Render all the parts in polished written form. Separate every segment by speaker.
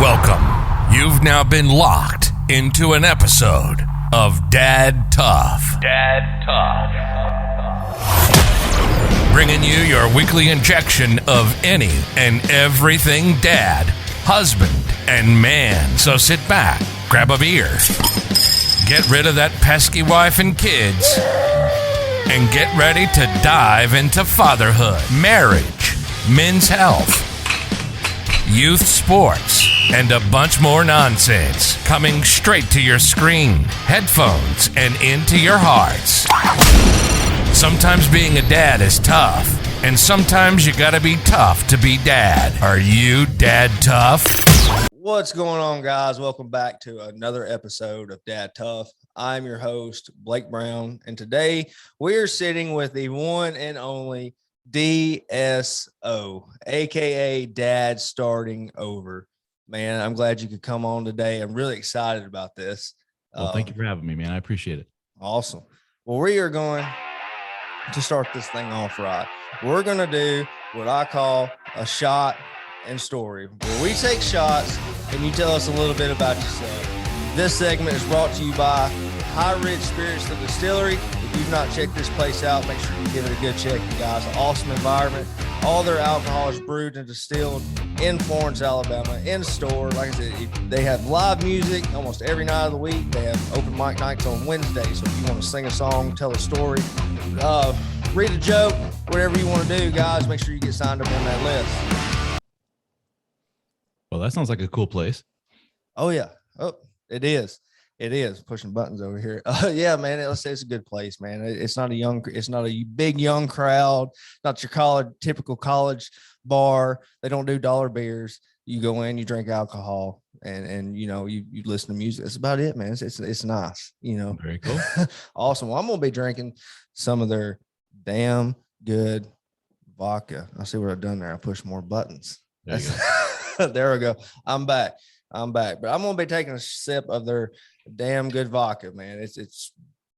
Speaker 1: Welcome. You've now been locked into an episode of Dad Tough. Dad Tough. Bringing you your weekly injection of any and everything dad, husband, and man. So sit back, grab a beer, get rid of that pesky wife and kids, and get ready to dive into fatherhood, marriage, men's health, youth sports, and a bunch more nonsense coming straight to your screen, headphones, and into your hearts. Sometimes being a dad is tough, and sometimes you gotta be tough to be dad. Are you dad tough?
Speaker 2: What's going on, guys? Welcome back to another episode of Dad Tough. I'm your host, Blake Brown, and today we're sitting with the one and only D.S.O, aka Dad Starting Over. Man, I'm glad you could come on today. I'm really excited about this.
Speaker 3: Well, thank you for having me, man. I appreciate it.
Speaker 2: Awesome. Well, we are going to start this thing off right. We're going to do what I call a shot and story, where we take shots and you tell us a little bit about yourself. This segment is brought to you by High Ridge Spirits, the distillery. If you've not checked this place out, make sure you give it a good check, you guys. Awesome environment. All their alcohol is brewed and distilled in Florence, Alabama, in store. Like I said, they have live music almost every night of the week. They have open mic nights on Wednesdays. So if you want to sing a song, tell a story, read a joke, whatever you want to do, guys, make sure you get signed up on that list.
Speaker 3: Well, that sounds like a cool place.
Speaker 2: Oh, yeah. Oh, it is. It is pushing buttons over here. Yeah, man. Let's say it's a good place, man. It's not a big young crowd. Not your typical college bar. They don't do dollar beers. You go in, you drink alcohol, and you know you listen to music. That's about it, man. It's nice. You know,
Speaker 3: very cool.
Speaker 2: Awesome. Well, I'm gonna be drinking some of their damn good vodka. I see what I've done there. I pushed more buttons.
Speaker 3: There you go.
Speaker 2: There we go. I'm back. But I'm gonna be taking a sip of their damn good vodka, man. It's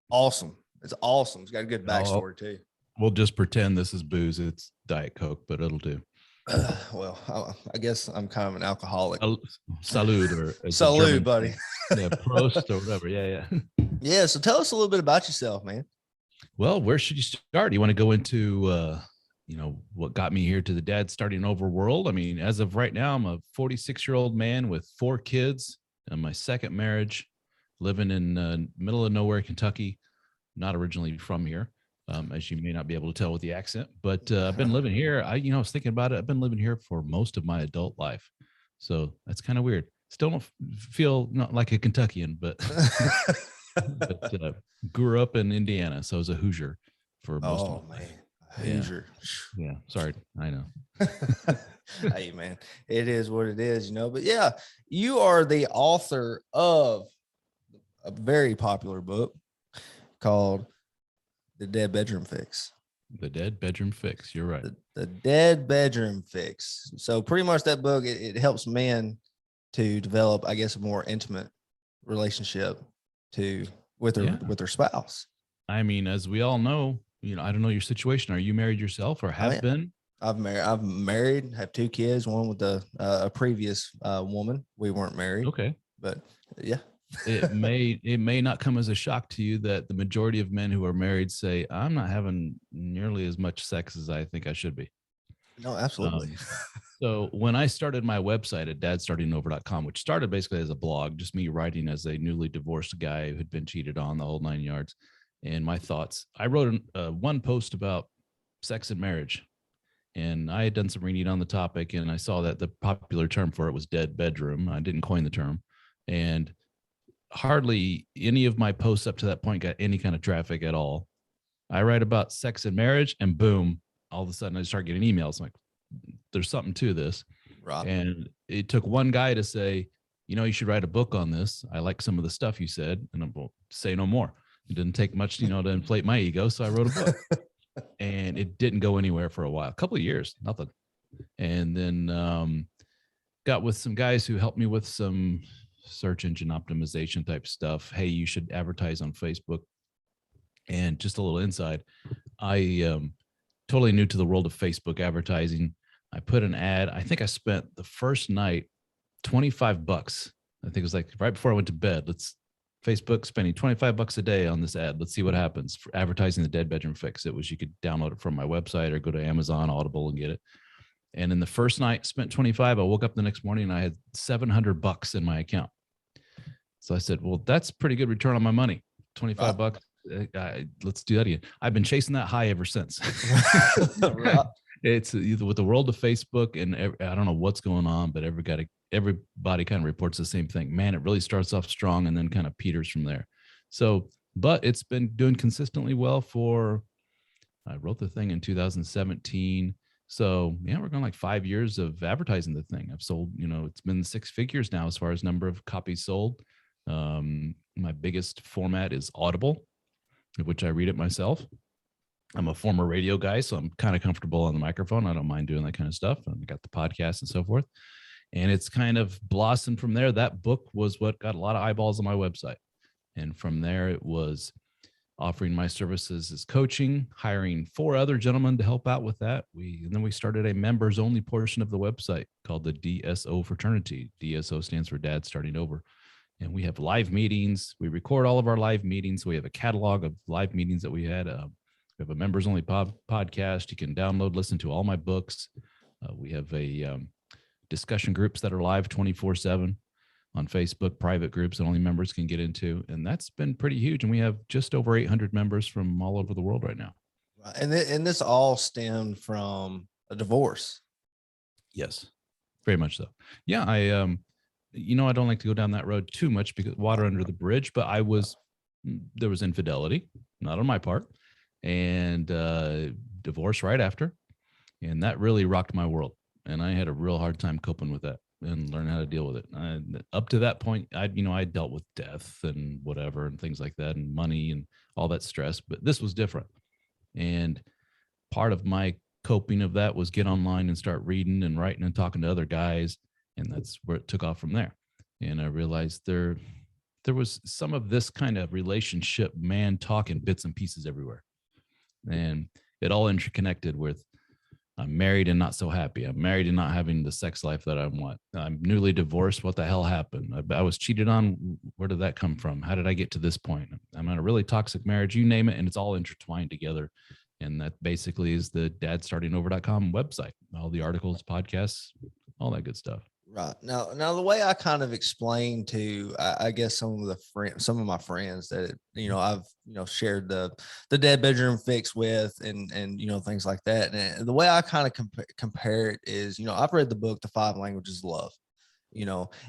Speaker 2: awesome. It's awesome. It's got a good backstory too.
Speaker 3: We'll just pretend this is booze. It's Diet Coke, but it'll do.
Speaker 2: Well, I guess I'm kind of an alcoholic.
Speaker 3: Salud, or
Speaker 2: salud, buddy.
Speaker 3: Yeah, Prost or whatever. Yeah.
Speaker 2: Yeah. So tell us a little bit about yourself, man.
Speaker 3: Well, where should you start? You want to go into what got me here to the Dad Starting Over world? I mean, as of right now, I'm a 46-year-old man with 4 kids and my second marriage, living in middle of nowhere, Kentucky. Not originally from here, as you may not be able to tell with the accent, but I've been living here. I was thinking about it. I've been living here for most of my adult life, so that's kind of weird. Still don't feel not like a Kentuckian, but grew up in Indiana, so I was a Hoosier for most of my life.
Speaker 2: Hoosier.
Speaker 3: Yeah. Sorry. I know.
Speaker 2: Hey, man, it is what it is, but yeah, you are the author of a very popular book called The Dead Bedroom Fix.
Speaker 3: The Dead Bedroom Fix. You're right.
Speaker 2: The Dead Bedroom Fix. So pretty much that book, it helps men to develop, I guess, a more intimate relationship with their spouse. I
Speaker 3: mean, as we all know, I don't know your situation. Are you married yourself or have been?
Speaker 2: I'm married, have 2 kids, one with a previous woman. We weren't married.
Speaker 3: Okay.
Speaker 2: But yeah.
Speaker 3: It may not come as a shock to you that the majority of men who are married say, I'm not having nearly as much sex as I think I should be.
Speaker 2: No, absolutely.
Speaker 3: So when I started my website at dadstartingover.com, which started basically as a blog, just me writing as a newly divorced guy who had been cheated on, the whole 9 yards, and my thoughts, I wrote one post about sex and marriage, and I had done some reading on the topic, and I saw that the popular term for it was dead bedroom. I didn't coin the term, and hardly any of my posts up to that point got any kind of traffic at all. I write about sex and marriage, and boom, all of a sudden I start getting emails. I'm like, there's something to this.
Speaker 2: Right.
Speaker 3: And it took one guy to say, you should write a book on this. I like some of the stuff you said, and I'm like, say no more. It didn't take much, to inflate my ego. So I wrote a book and it didn't go anywhere for a while, a couple of years, nothing. And then got with some guys who helped me with some search engine optimization type stuff. Hey, you should advertise on Facebook. And just a little insight, I totally new to the world of Facebook advertising. I put an ad. I think I spent the first night $25. I think it was like right before I went to bed. Facebook spending $25 a day on this ad. Let's see what happens for advertising the Dead Bedroom Fix. It was, you could download it from my website or go to Amazon, Audible, and get it. And in the first night, spent 25. I woke up the next morning and I had $700 in my account. So I said, well, that's pretty good return on my money. $25. Let's do that again. I've been chasing that high ever since. It's with the world of Facebook, and I don't know what's going on, but everybody kind of reports the same thing. Man, it really starts off strong and then kind of peters from there. So, but it's been doing consistently well I wrote the thing in 2017. So yeah, we're going like 5 years of advertising the thing. I've sold, it's been 6 figures now as far as number of copies sold. My biggest format is Audible, which I read it myself. I'm a former radio guy, so I'm kind of comfortable on the microphone. I don't mind doing that kind of stuff. I got the podcast and so forth. And it's kind of blossomed from there. That book was what got a lot of eyeballs on my website. And from there, it was offering my services as coaching, hiring 4 other gentlemen to help out with that. And then we started a members only portion of the website called the D.S.O fraternity. D.S.O stands for Dad Starting Over. And we have live meetings. We record all of our live meetings. We have a catalog of live meetings that we had. We have a members only podcast. You can download, listen to all my books. We have a discussion groups that are live 24/7 on Facebook, private groups that only members can get into. And that's been pretty huge. And we have just over 800 members from all over the world right now.
Speaker 2: And this all stemmed from a divorce.
Speaker 3: Yes, very much so. Yeah, I don't like to go down that road too much because water under the bridge, but there was infidelity, not on my part, and divorce right after. And that really rocked my world. And I had a real hard time coping with that and learn how to deal with it. Up to that point, I dealt with death and whatever and things like that and money and all that stress, but this was different. And part of my coping of that was get online and start reading and writing and talking to other guys. And that's where it took off from there. And I realized there was some of this kind of relationship, man talk in bits and pieces everywhere. And it all interconnected with, I'm married and not so happy. I'm married and not having the sex life that I want. I'm newly divorced. What the hell happened? I was cheated on. Where did that come from? How did I get to this point? I'm in a really toxic marriage, you name it. And it's all intertwined together. And that basically is the dadstartingover.com website. All the articles, podcasts, all that good stuff.
Speaker 2: Right. Now the way I kind of explained to, I guess some of my friends that, I've, shared the Dead Bedroom Fix with and, things like that. And the way I kind of compare it is, I've read the book, The 5 Languages of Love,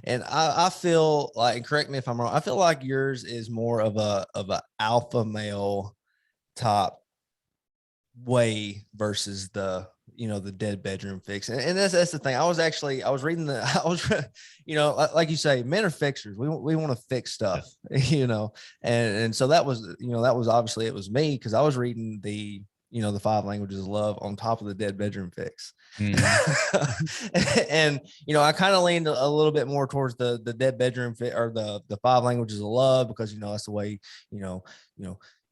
Speaker 2: and I feel like, and correct me if I'm wrong, I feel like yours is more of a alpha male top way versus the Dead Bedroom Fix. And that's the thing. I was reading like you say, men are fixers. We want to fix stuff, and so that was obviously it was me, because I was reading the 5 Languages of Love on top of the Dead Bedroom Fix. And I kind of leaned a little bit more towards the Dead Bedroom Fix, or the 5 Languages of Love, because that's the way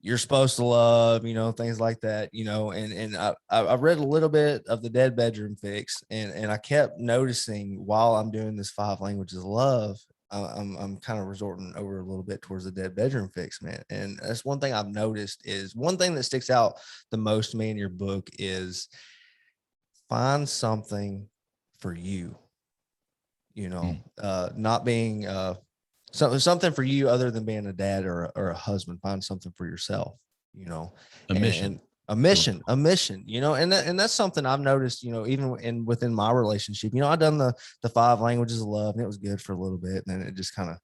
Speaker 2: you're supposed to love, things like that, and I read a little bit of the Dead Bedroom Fix, and I kept noticing while I'm doing this 5 Languages of Love, I'm kind of resorting over a little bit towards the Dead Bedroom Fix, man. And that's one thing I've noticed, is one thing that sticks out the most to me in your book is find something for you, not being, something for you other than being a dad or a husband. Find something for yourself,
Speaker 3: a mission,
Speaker 2: and that's something I've noticed, even within my relationship. I've done the 5 Languages of Love, and it was good for a little bit, and then it just kind of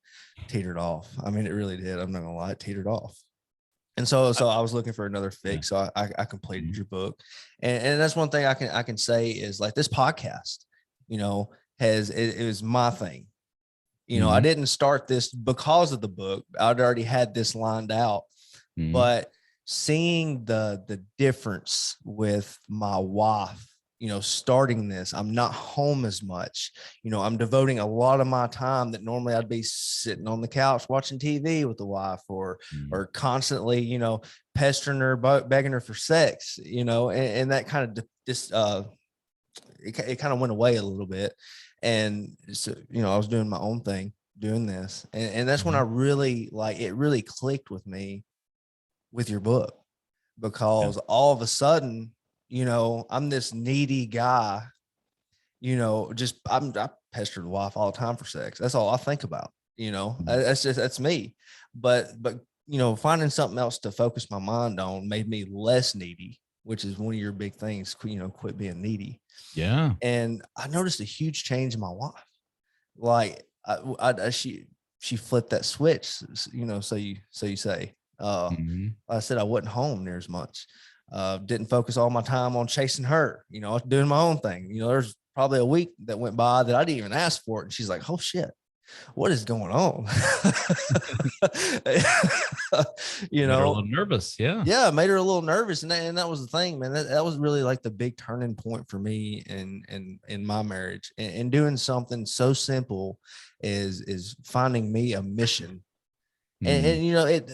Speaker 2: teetered off. I mean, it really did. I'm not gonna lie, it teetered off. And so I was looking for another fix. So I completed your book. And that's one thing I can say is, like, this podcast, it was my thing. I didn't start this because of the book. I'd already had this lined out, but seeing the difference with my wife, starting this, I'm not home as much, I'm devoting a lot of my time that normally I'd be sitting on the couch watching TV with the wife, or constantly, pestering her, begging her for sex, and that kind of just, it kind of went away a little bit. And so, I was doing my own thing, doing this. And that's when I really it really clicked with me with your book, because all of a sudden, I'm this needy guy, I pester the wife all the time for sex. That's all I think about, that's me. But, finding something else to focus my mind on made me less needy, which is one of your big things, quit being needy.
Speaker 3: Yeah.
Speaker 2: And I noticed a huge change in my wife. Like she flipped that switch, so you say. I said I wasn't home near as much. Didn't focus all my time on chasing her. I was doing my own thing. There's probably a week that went by that I didn't even ask for it, and she's like, "Oh shit, what is going on?"
Speaker 3: Made her a little nervous.
Speaker 2: Yeah, it made her a little nervous. And that was the thing, man. That was really like the big turning point for me in my marriage, and doing something so simple is finding me a mission. And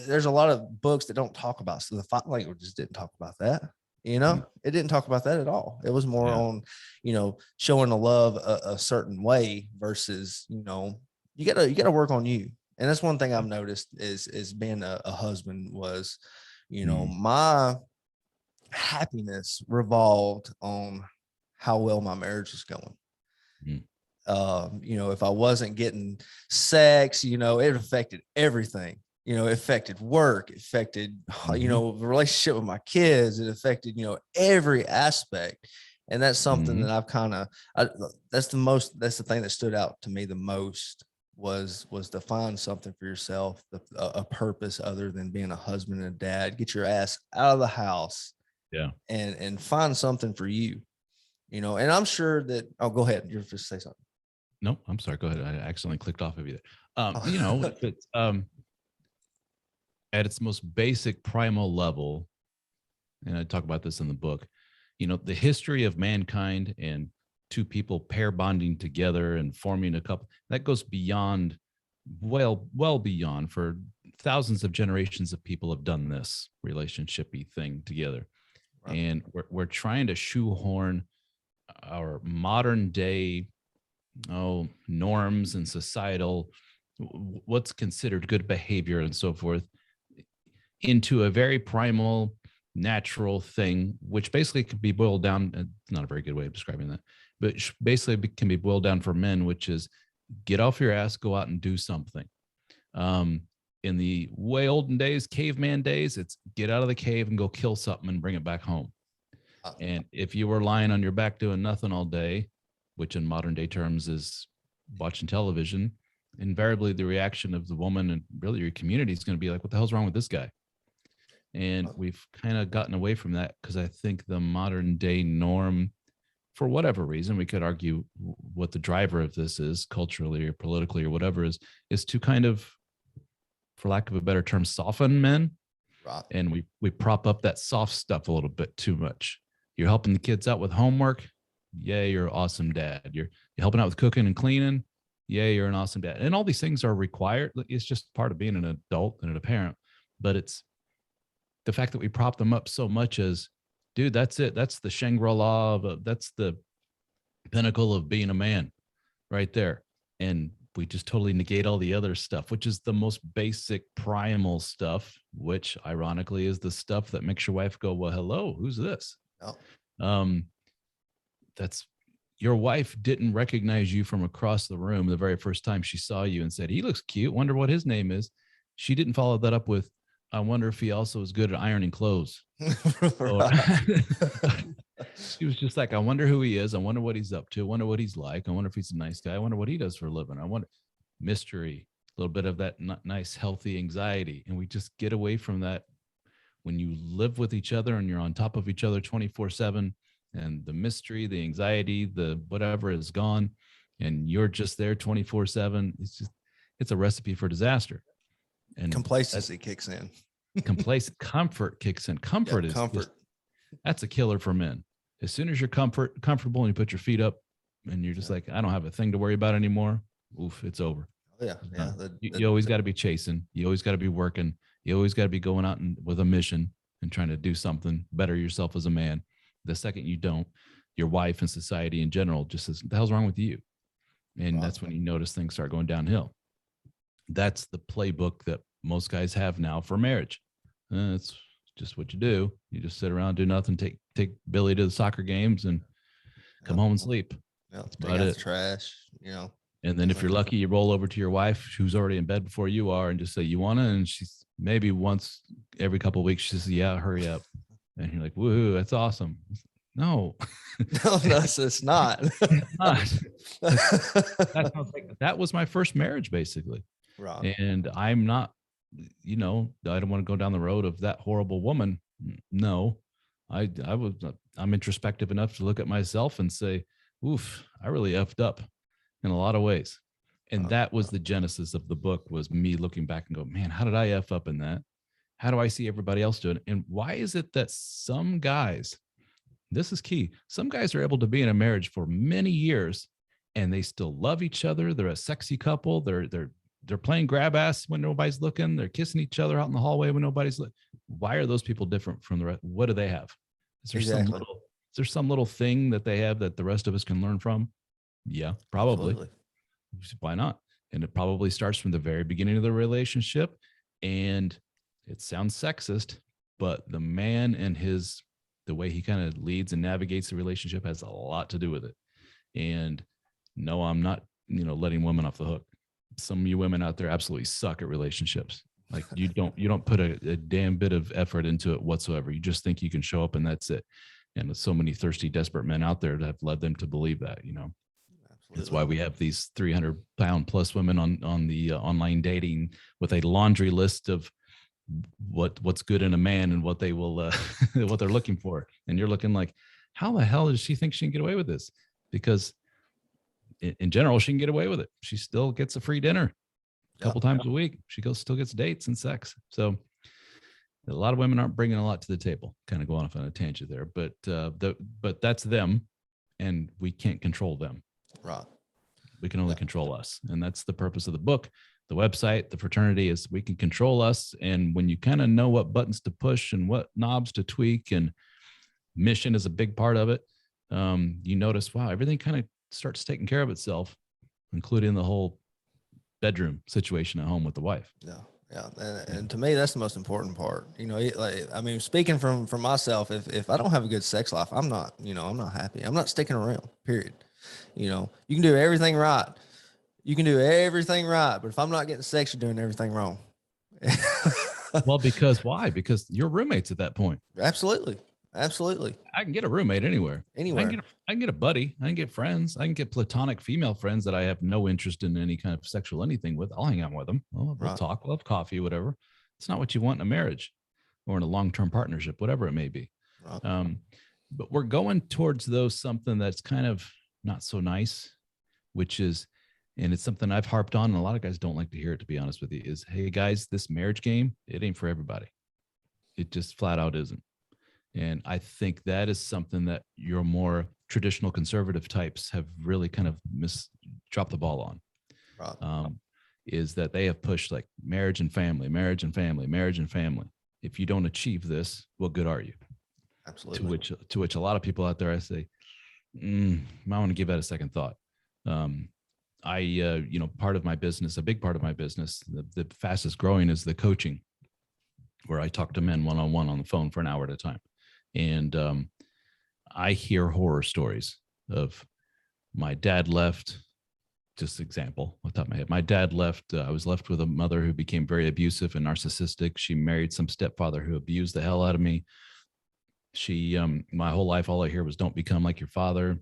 Speaker 2: there's a lot of books that don't talk about, so the 5 languages didn't talk about that. It didn't talk about that at all. It was more on, showing the love a certain way versus, you gotta work on you. And that's one thing I've noticed is being a husband was, my happiness revolved on how well my marriage was going. If I wasn't getting sex, it affected everything. It affected work, it affected, the relationship with my kids. It affected, every aspect. And that's something that that's the thing that stood out to me the most was to find something for yourself, a purpose other than being a husband and a dad. Get your ass out of the house.
Speaker 3: Yeah.
Speaker 2: And find something for you, and I'm sure that, go ahead. You're just say something.
Speaker 3: No, I'm sorry. Go ahead. I accidentally clicked off of you there. If it's, at its most basic primal level, and I talk about this in the book, the history of mankind and two people pair bonding together and forming a couple, that goes beyond, well beyond, for thousands of generations of people have done this relationship-y thing together. Right. And we're trying to shoehorn our modern day norms and societal, what's considered good behavior and so forth, into a very primal, natural thing, which basically could be boiled down. It's not a very good way of describing that, but basically can be boiled down for men, which is get off your ass, go out and do something. In the way olden days, caveman days, it's get out of the cave and go kill something and bring it back home. And if you were lying on your back doing nothing all day, which in modern day terms is watching television, invariably the reaction of the woman and really your community is going to be like, what the hell's wrong with this guy? And we've kind of gotten away from that because I think the modern day norm, for whatever reason, we could argue what the driver of this is culturally or politically or whatever is to kind of, for lack of a better term, soften men. Right. And we prop up that soft stuff a little bit too much. You're helping the kids out with homework. Yay, you're an awesome dad. You're helping out with cooking and cleaning. Yay, you're an awesome dad. And all these things are required. It's just part of being an adult and a parent. But it's the fact that we prop them up so much as, dude, that's it. That's the Shangri-La that's the pinnacle of being a man right there. And we just totally negate all the other stuff, which is the most basic primal stuff, which ironically is the stuff that makes your wife go, well, hello, who's this? Oh. That's your wife didn't recognize you from across the room the very first time she saw you and said, he looks cute. Wonder what his name is. She didn't follow that up with, I wonder if he also is good at ironing clothes. She was just like, I wonder who he is. I wonder what he's up to. I wonder what he's like. I wonder if he's a nice guy. I wonder what he does for a living. I wonder mystery, a little bit of that nice, healthy anxiety. And we just get away from that. When you live with each other and you're on top of each other 24/7, and the mystery, the anxiety, the whatever is gone, and you're just there 24/7. It's a recipe for disaster. And
Speaker 2: complacency kicks in.
Speaker 3: Comfort kicks in. Comfort is that's a killer for men. As soon as you're comfortable and you put your feet up and you're just like, I don't have a thing to worry about anymore. Oof, it's over.
Speaker 2: Yeah.
Speaker 3: You always got to be chasing. You always got to be working. You always got to be going out with a mission and trying to do something, better yourself as a man. The second you don't, your wife and society in general just says, what the hell's wrong with you? And
Speaker 2: Right.
Speaker 3: that's when you notice things start going downhill. That's the playbook that most guys have now for marriage. It's just what you do. You just sit around, do nothing, take Billy to the soccer games and come
Speaker 2: Yep.
Speaker 3: home and sleep.
Speaker 2: Yep.
Speaker 3: That's
Speaker 2: Take
Speaker 3: about
Speaker 2: out
Speaker 3: it.
Speaker 2: the trash, you know.
Speaker 3: And then
Speaker 2: things
Speaker 3: if
Speaker 2: like
Speaker 3: you're
Speaker 2: that.
Speaker 3: lucky, you roll over to your wife who's already in bed before you are and just say, you want to? And she's maybe once every couple of weeks, she says, yeah, hurry up. And you're like, woohoo, that's awesome. No,
Speaker 2: No, it's not.
Speaker 3: it's not. That was my first marriage, basically.
Speaker 2: Right.
Speaker 3: And I'm not, I don't want to go down the road of that horrible woman. No, I'm introspective enough to look at myself and say, oof, I really effed up in a lot of ways. And that was the genesis of the book, was me looking back and go, man, how did I F up in that? How do I see everybody else doing it? And why is it that some guys, this is key, some guys are able to be in a marriage for many years and they still love each other. They're a sexy couple. They're playing grab ass when nobody's looking. They're kissing each other out in the hallway when nobody's looking. Why are those people different from the rest? What do they have? Is there some little thing that they have that the rest of us can learn from? Yeah, probably.
Speaker 2: Absolutely.
Speaker 3: Why not? And it probably starts from the very beginning of the relationship. And it sounds sexist, but the man and the way he kind of leads and navigates the relationship has a lot to do with it. And no, I'm not, letting women off the hook. Some of you women out there absolutely suck at relationships. Like you don't put a damn bit of effort into it whatsoever. You just think you can show up and that's it. And with so many thirsty, desperate men out there that have led them to believe that,
Speaker 2: Absolutely.
Speaker 3: That's why we have these 300-pound plus women on the online dating with a laundry list of what's good in a man and what they will what they're looking for. And you're looking like, how the hell does she think she can get away with this? Because in general, she can get away with it. She still gets a free dinner a couple times a week. She still gets dates and sex. So a lot of women aren't bringing a lot to the table. Kind of going off on a tangent there, but that's them, and we can't control them.
Speaker 2: Right.
Speaker 3: We can only control us, and that's the purpose of the book, the website, the fraternity, is we can control us. And when you kind of know what buttons to push and what knobs to tweak, and mission is a big part of it, you notice, wow, everything kind of starts taking care of itself, including the whole bedroom situation at home with the wife.
Speaker 2: Yeah. And to me, that's the most important part. Speaking from myself, if I don't have a good sex life, I'm not happy. I'm not sticking around, period. You can do everything right. But if I'm not getting sex, you're doing everything wrong.
Speaker 3: Well, because why? Because you're roommates at that point.
Speaker 2: Absolutely.
Speaker 3: I can get a roommate anywhere. I can get a buddy. I can get friends. I can get platonic female friends that I have no interest in any kind of sexual anything with. I'll hang out with them. We'll talk. We'll have coffee, whatever. It's not what you want in a marriage or in a long-term partnership, whatever it may be. Right. But we're going towards something that's kind of not so nice, which is, and it's something I've harped on, and a lot of guys don't like to hear it, to be honest with you, is, hey guys, this marriage game, it ain't for everybody. It just flat out isn't. And I think that is something that your more traditional conservative types have really kind of dropped the ball on. Right. Is that they have pushed like marriage and family. If you don't achieve this, what good are you?
Speaker 2: Absolutely.
Speaker 3: To which a lot of people out there, I say, I want to give that a second thought. Part of my business, a big part of my business, the fastest growing, is the coaching, where I talk to men one-on-one on the phone for an hour at a time. And I hear horror stories of my dad left, just example, off the top of my head. My dad left. I was left with a mother who became very abusive and narcissistic. She married some stepfather who abused the hell out of me. My whole life, all I hear was, don't become like your father,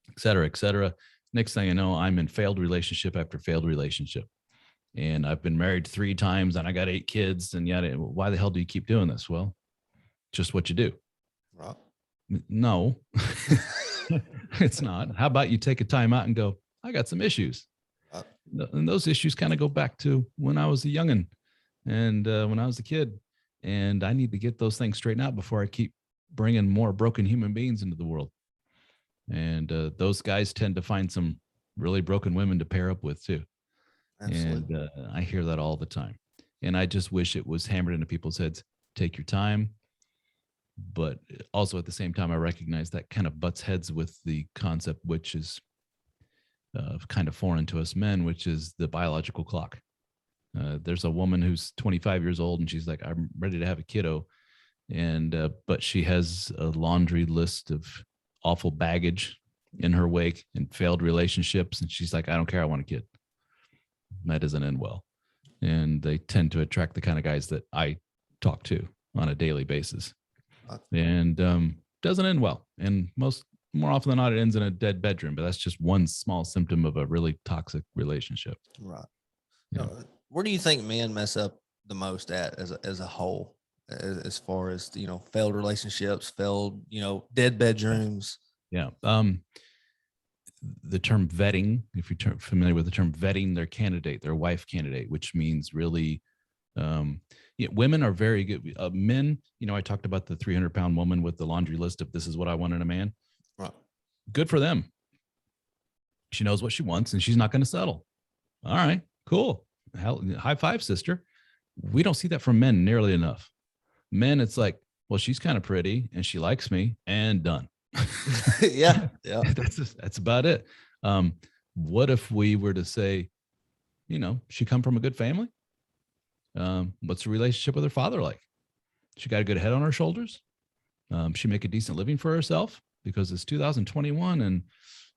Speaker 3: et cetera, et cetera. Next thing I know, I'm in failed relationship after failed relationship. And I've been married 3 times and I got 8 kids. And yet, why the hell do you keep doing this? Well, just what you do.
Speaker 2: Right.
Speaker 3: No, it's not. How about you take a time out and go, I got some issues. And those issues kind of go back to when I was a youngin' and when I was a kid. And I need to get those things straightened out before I keep bringing more broken human beings into the world. And those guys tend to find some really broken women to pair up with too. Absolutely. And I hear that all the time. And I just wish it was hammered into people's heads. Take your time. But also at the same time, I recognize that kind of butts heads with the concept, which is kind of foreign to us men, which is the biological clock. There's a woman who's 25 years old and she's like, I'm ready to have a kiddo. And, but she has a laundry list of awful baggage in her wake and failed relationships. And she's like, I don't care. I want a kid. That doesn't end well. And they tend to attract the kind of guys that I talk to on a daily basis. And doesn't end well. And more often than not, it ends in a dead bedroom. But that's just one small symptom of a really toxic relationship.
Speaker 2: Right.
Speaker 3: Yeah.
Speaker 2: Where do you think men mess up the most at as a whole, as far as, failed relationships, failed, dead bedrooms?
Speaker 3: Yeah. The term vetting, if you're familiar with the term vetting their candidate, their wife candidate, which means really, women are very good. Men, I talked about the 300-pound woman with the laundry list of this is what I want in a man.
Speaker 2: Right.
Speaker 3: Good for them. She knows what she wants and she's not going to settle. All right, cool. Hell, high five, sister. We don't see that from men nearly enough. Men, it's like, well, she's kind of pretty and she likes me and done.
Speaker 2: Yeah.
Speaker 3: That's about it. What if we were to say, she come from a good family? What's the relationship with her father like? She got a good head on her shoulders. She make a decent living for herself, because it's 2021 and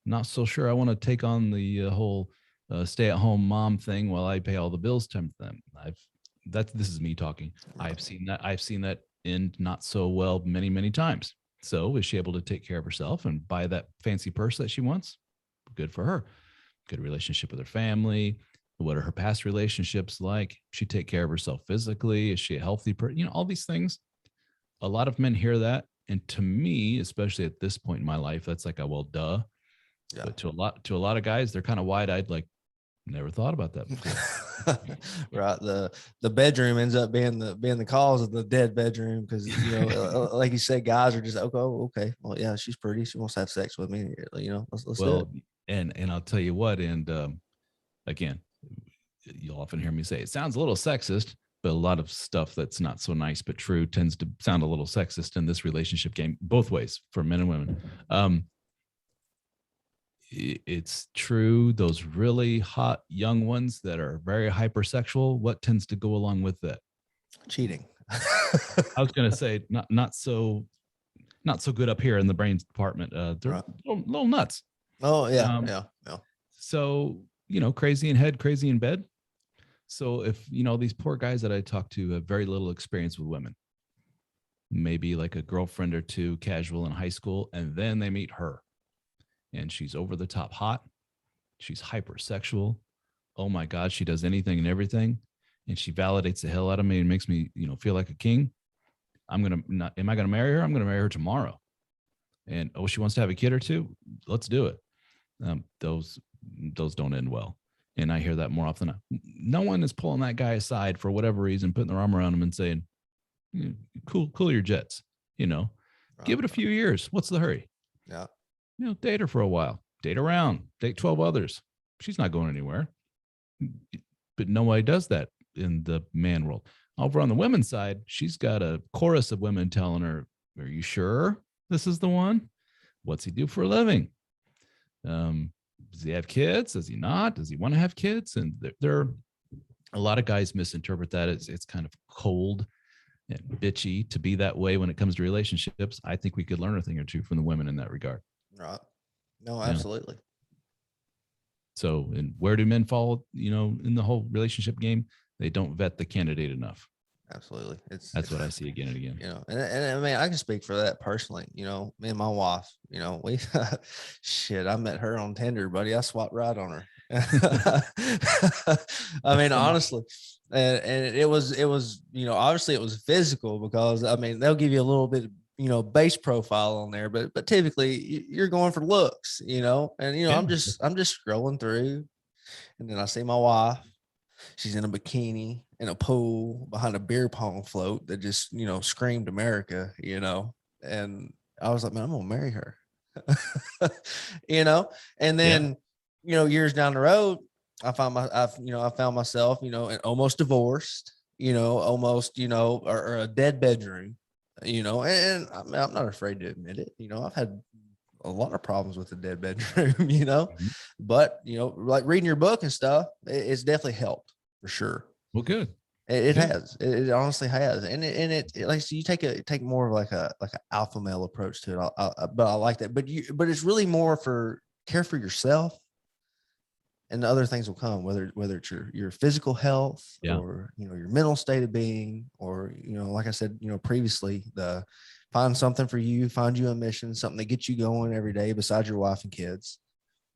Speaker 3: not so sure I want to take on the whole stay-at-home mom thing while I pay all the bills to them. This is me talking. I've seen that end not so well many, many times. So is she able to take care of herself and buy that fancy purse that she wants? Good for her. Good relationship with her family. What are her past relationships like? She take care of herself physically. Is she a healthy person? All these things. A lot of men hear that. And to me, especially at this point in my life, that's like, well, duh. Yeah. But to a lot of guys, they're kind of wide-eyed, like, never thought about that before.
Speaker 2: Right. The bedroom ends up being the cause of the dead bedroom, because like you said, guys are just okay. Well, yeah, she's pretty. She wants to have sex with me. Let's do it.
Speaker 3: And I'll tell you what. And again, you'll often hear me say it sounds a little sexist, but a lot of stuff that's not so nice but true tends to sound a little sexist in this relationship game, both ways, for men and women. It's true. Those really hot young ones that are very hypersexual, what tends to go along with that?
Speaker 2: Cheating.
Speaker 3: I was going to say not so good up here in the brains department. They're
Speaker 2: right.
Speaker 3: little nuts.
Speaker 2: Oh yeah. Yeah.
Speaker 3: So, crazy in head, crazy in bed. So if, these poor guys that I talk to have very little experience with women, maybe like a girlfriend or two casual in high school, and then they meet her. And she's over the top hot. She's hypersexual. Oh my God, she does anything and everything. And she validates the hell out of me and makes me, feel like a king. Am I going to marry her? I'm going to marry her tomorrow. And, she wants to have a kid or two. Let's do it. Those don't end well. And I hear that more often. No one is pulling that guy aside for whatever reason, putting their arm around him and saying, cool your jets, give it a few years. What's the hurry?
Speaker 2: Yeah.
Speaker 3: Date her for a while, date around, date 12 others. She's not going anywhere. But nobody does that in the man world. Over on the women's side, she's got a chorus of women telling her, are you sure this is the one? What's he do for a living? Does he have kids? Does he not? Does he want to have kids? And there are a lot of guys misinterpret that. It's kind of cold and bitchy to be that way when it comes to relationships. I think we could learn a thing or two from the women in that regard.
Speaker 2: Right. No, absolutely.
Speaker 3: Yeah. So, and where do men fall, in the whole relationship game? They don't vet the candidate enough.
Speaker 2: Absolutely.
Speaker 3: That's what I see again and again.
Speaker 2: And I mean, I can speak for that personally. Me and my wife, we I met her on Tinder, buddy. I swiped right on her. I mean, honestly, and it was, obviously it was physical, because I mean, they'll give you a little bit, base profile on there, but typically you're going for looks, and I'm just scrolling through, and then I see my wife. She's in a bikini in a pool behind a beer pong float that just, screamed America, and I was like, man, I'm going to marry her, and then, years down the road, I found myself, almost divorced, almost, or a dead bedroom, and I'm not afraid to admit it. I've had a lot of problems with the dead bedroom,
Speaker 3: Mhm.
Speaker 2: but like reading your book and stuff, it's definitely helped for sure.
Speaker 3: Well, good.
Speaker 2: It
Speaker 3: Good.
Speaker 2: has. It honestly has, and it like so you take more of like an alpha male approach to it. But I like that. But it's really more for care for yourself, and the other things will come. Whether it's your physical health
Speaker 3: Yeah.
Speaker 2: or your mental state of being, or like I said previously, the find something for you, find you a mission, something that gets you going every day besides your wife and kids.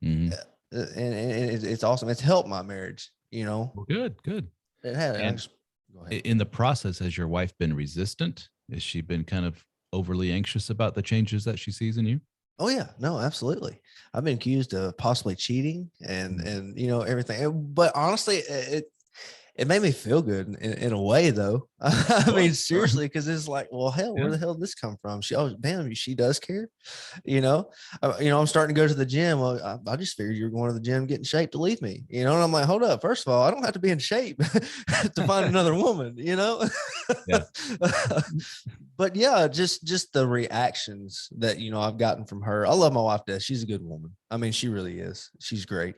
Speaker 3: Mhm.
Speaker 2: And it's awesome. It's helped my marriage.
Speaker 3: Well, good. Good.
Speaker 2: It had.
Speaker 3: And
Speaker 2: Go ahead.
Speaker 3: in the process, has your wife been resistant? Has she been kind of overly anxious about the changes that she sees in you?
Speaker 2: Oh yeah, no, absolutely. I've been accused of possibly cheating and
Speaker 3: Mm.
Speaker 2: everything, but honestly, it made me feel good in a way, though. I
Speaker 3: Sure,
Speaker 2: mean,
Speaker 3: sure.
Speaker 2: seriously, because it's like, well, hell, where
Speaker 3: Yeah.
Speaker 2: the hell did this come from? Damn, she does care, you know. I'm starting to go to the gym. Well, I just figured you were going to the gym, get in shape to leave me, And I'm like, hold up. First of all, I don't have to be in shape to find another woman,
Speaker 3: Yeah.
Speaker 2: But yeah, just the reactions that I've gotten from her. I love my wife, Des. She's a good woman. I mean, she really is. She's great.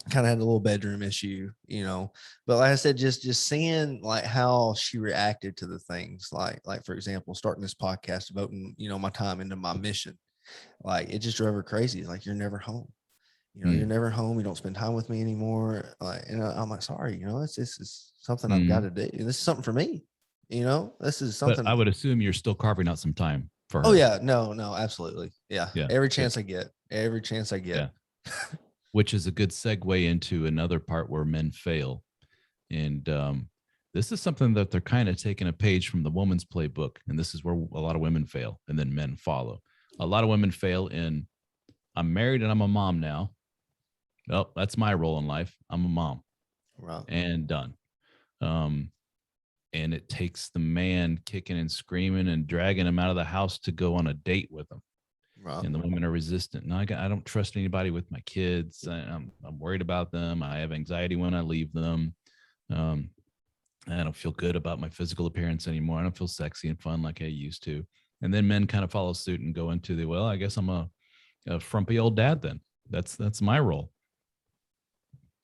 Speaker 2: Kind of had a little bedroom issue, but like I said, just seeing like how she reacted to the things, like for example, starting this podcast, devoting my time into my mission, like it just drove her crazy. Like, you're never home, you're
Speaker 3: Mm.
Speaker 2: never home, you don't spend time with me anymore, like, and I'm like, sorry, this is something I've got
Speaker 3: Mm.
Speaker 2: to do. This is something for me, this is
Speaker 3: But
Speaker 2: something.
Speaker 3: I would assume you're still carving out some time for
Speaker 2: Oh
Speaker 3: her.
Speaker 2: yeah, no, absolutely, yeah,
Speaker 3: Yeah.
Speaker 2: every
Speaker 3: Good.
Speaker 2: chance I get, every chance I
Speaker 3: Yeah.
Speaker 2: get.
Speaker 3: Which is a good segue into another part where men fail. And this is something that they're kind of taking a page from the woman's playbook. And this is where a lot of women fail and then men follow. A lot of women fail in, I'm married and I'm a mom now. Well, that's my role in life. I'm a mom
Speaker 2: Right,
Speaker 3: and done. Um, and it takes the man kicking and screaming and dragging him out of the house to go on a date with him.
Speaker 2: right,
Speaker 3: And the women are resistant. No, I don't trust anybody with my kids. I'm worried about them. I have anxiety when I leave them. Um, I don't feel good about my physical appearance anymore. I don't feel sexy and fun like I used to. And then men kind of follow suit and go into the, well, I guess I'm a frumpy old dad then. That's my role.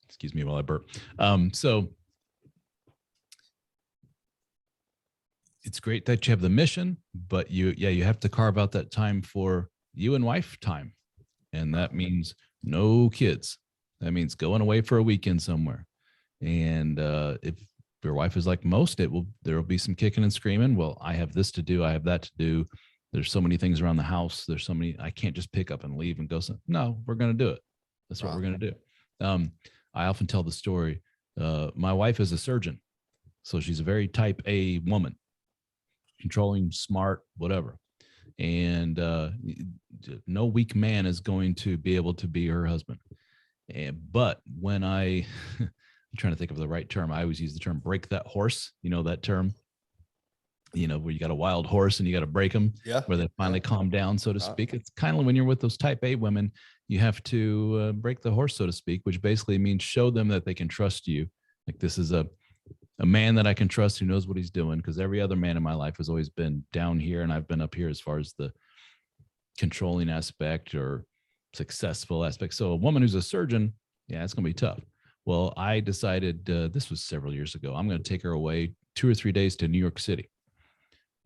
Speaker 3: Excuse me while I burp. So it's great that you have the mission, but you have to carve out that time for you and wife time. And that means no kids. That means going away for a weekend somewhere. And if your wife is like most, there will be some kicking and screaming. Well, I have this to do. I have that to do. There's so many things around the house. There's so many, I can't just pick up and leave and go. No, we're going to do it. That's what we're going to do. I often tell the story. My wife is a surgeon. So she's a very type A woman, controlling, smart, whatever. And no weak man is going to be able to be her husband. But when I'm trying to think of the right term, I always use the term break that horse. You know that term, where you got a wild horse and you got to break them, where they finally calm down, so to speak. It's kind of when you're with those type A women, you have to break the horse, so to speak, which basically means show them that they can trust you. Like, this is a man that I can trust who knows what he's doing, because every other man in my life has always been down here and I've been up here as far as the controlling aspect or successful aspect. So a woman who's a surgeon, yeah, it's going to be tough. Well, I decided, this was several years ago, I'm going to take her away 2 or 3 days to New York City.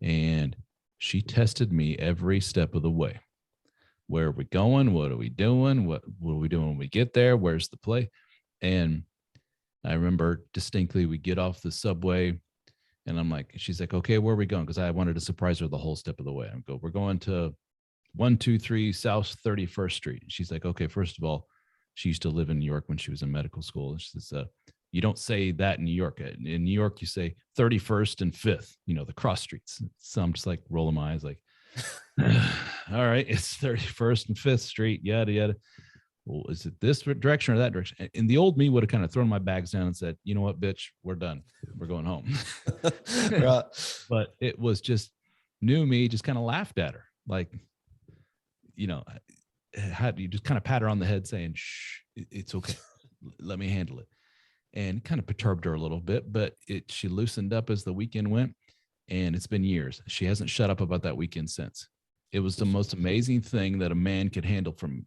Speaker 3: And she tested me every step of the way. Where are we going? What are we doing? What are we doing when we get there? Where's the play? And I remember distinctly, we get off the subway and I'm like, she's like, okay, where are we going? Because I wanted to surprise her the whole step of the way. We're going to 123 South 31st Street. She's like, okay, first of all, she used to live in New York when she was in medical school. And she says, you don't say that in New York. In New York, you say 31st and 5th, the cross streets. So I'm just like rolling my eyes like, all right, it's 31st and 5th Street, yada, yada. Well, is it this direction or that direction? And the old me would have kind of thrown my bags down and said, you know what, bitch, we're done. We're going home.
Speaker 2: Right.
Speaker 3: But it was just new me just kind of laughed at her. Like, how do you just kind of pat her on the head saying, shh, it's okay. Let me handle it. And kind of perturbed her a little bit, but she loosened up as the weekend went. And it's been years. She hasn't shut up about that weekend since. It was the most amazing thing that a man could handle from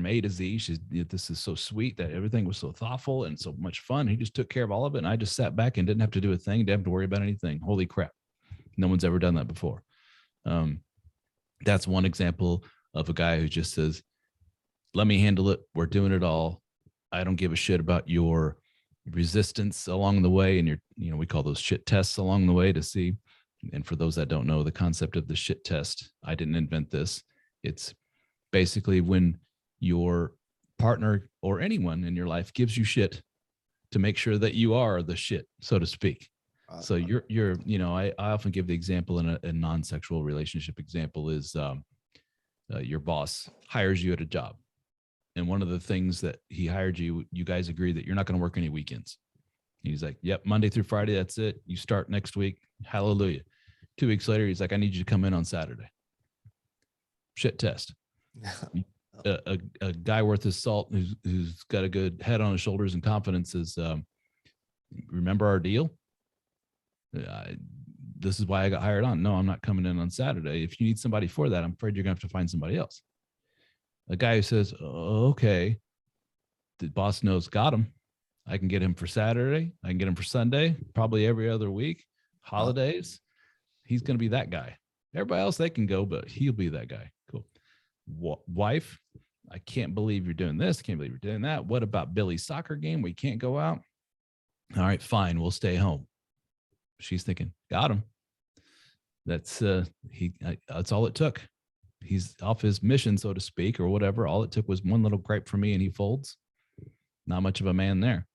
Speaker 3: A to Z. This is so sweet that everything was so thoughtful and so much fun. He just took care of all of it. And I just sat back and didn't have to do a thing. Didn't have to worry about anything. Holy crap. No one's ever done that before. That's one example of a guy who just says, let me handle it. We're doing it all. I don't give a shit about your resistance along the way. And we call those shit tests along the way to see. And for those that don't know the concept of the shit test, I didn't invent this. It's basically when your partner or anyone in your life gives you shit to make sure that you are the shit, so to speak. So I often give the example in a non-sexual relationship example is your boss hires you at a job. And one of the things that he hired you guys agree that you're not going to work any weekends. And he's like, yep, Monday through Friday, that's it. You start next week. Hallelujah. 2 weeks later, he's like, I need you to come in on Saturday. Shit test. A guy worth his salt who's got a good head on his shoulders and confidence says, remember our deal? This is why I got hired on. No, I'm not coming in on Saturday. If you need somebody for that, I'm afraid you're going to have to find somebody else. A guy who says, oh, okay, the boss knows, got him. I can get him for Saturday. I can get him for Sunday, probably every other week, holidays. He's going to be that guy. Everybody else, they can go, but he'll be that guy. Cool. Wife, I can't believe you're doing this. Can't believe you're doing that. What about Billy's soccer game? We can't go out. All right, fine. We'll stay home. She's thinking, got him. That's all it took. He's off his mission, so to speak, or whatever. All it took was one little gripe from me and he folds. Not much of a man there.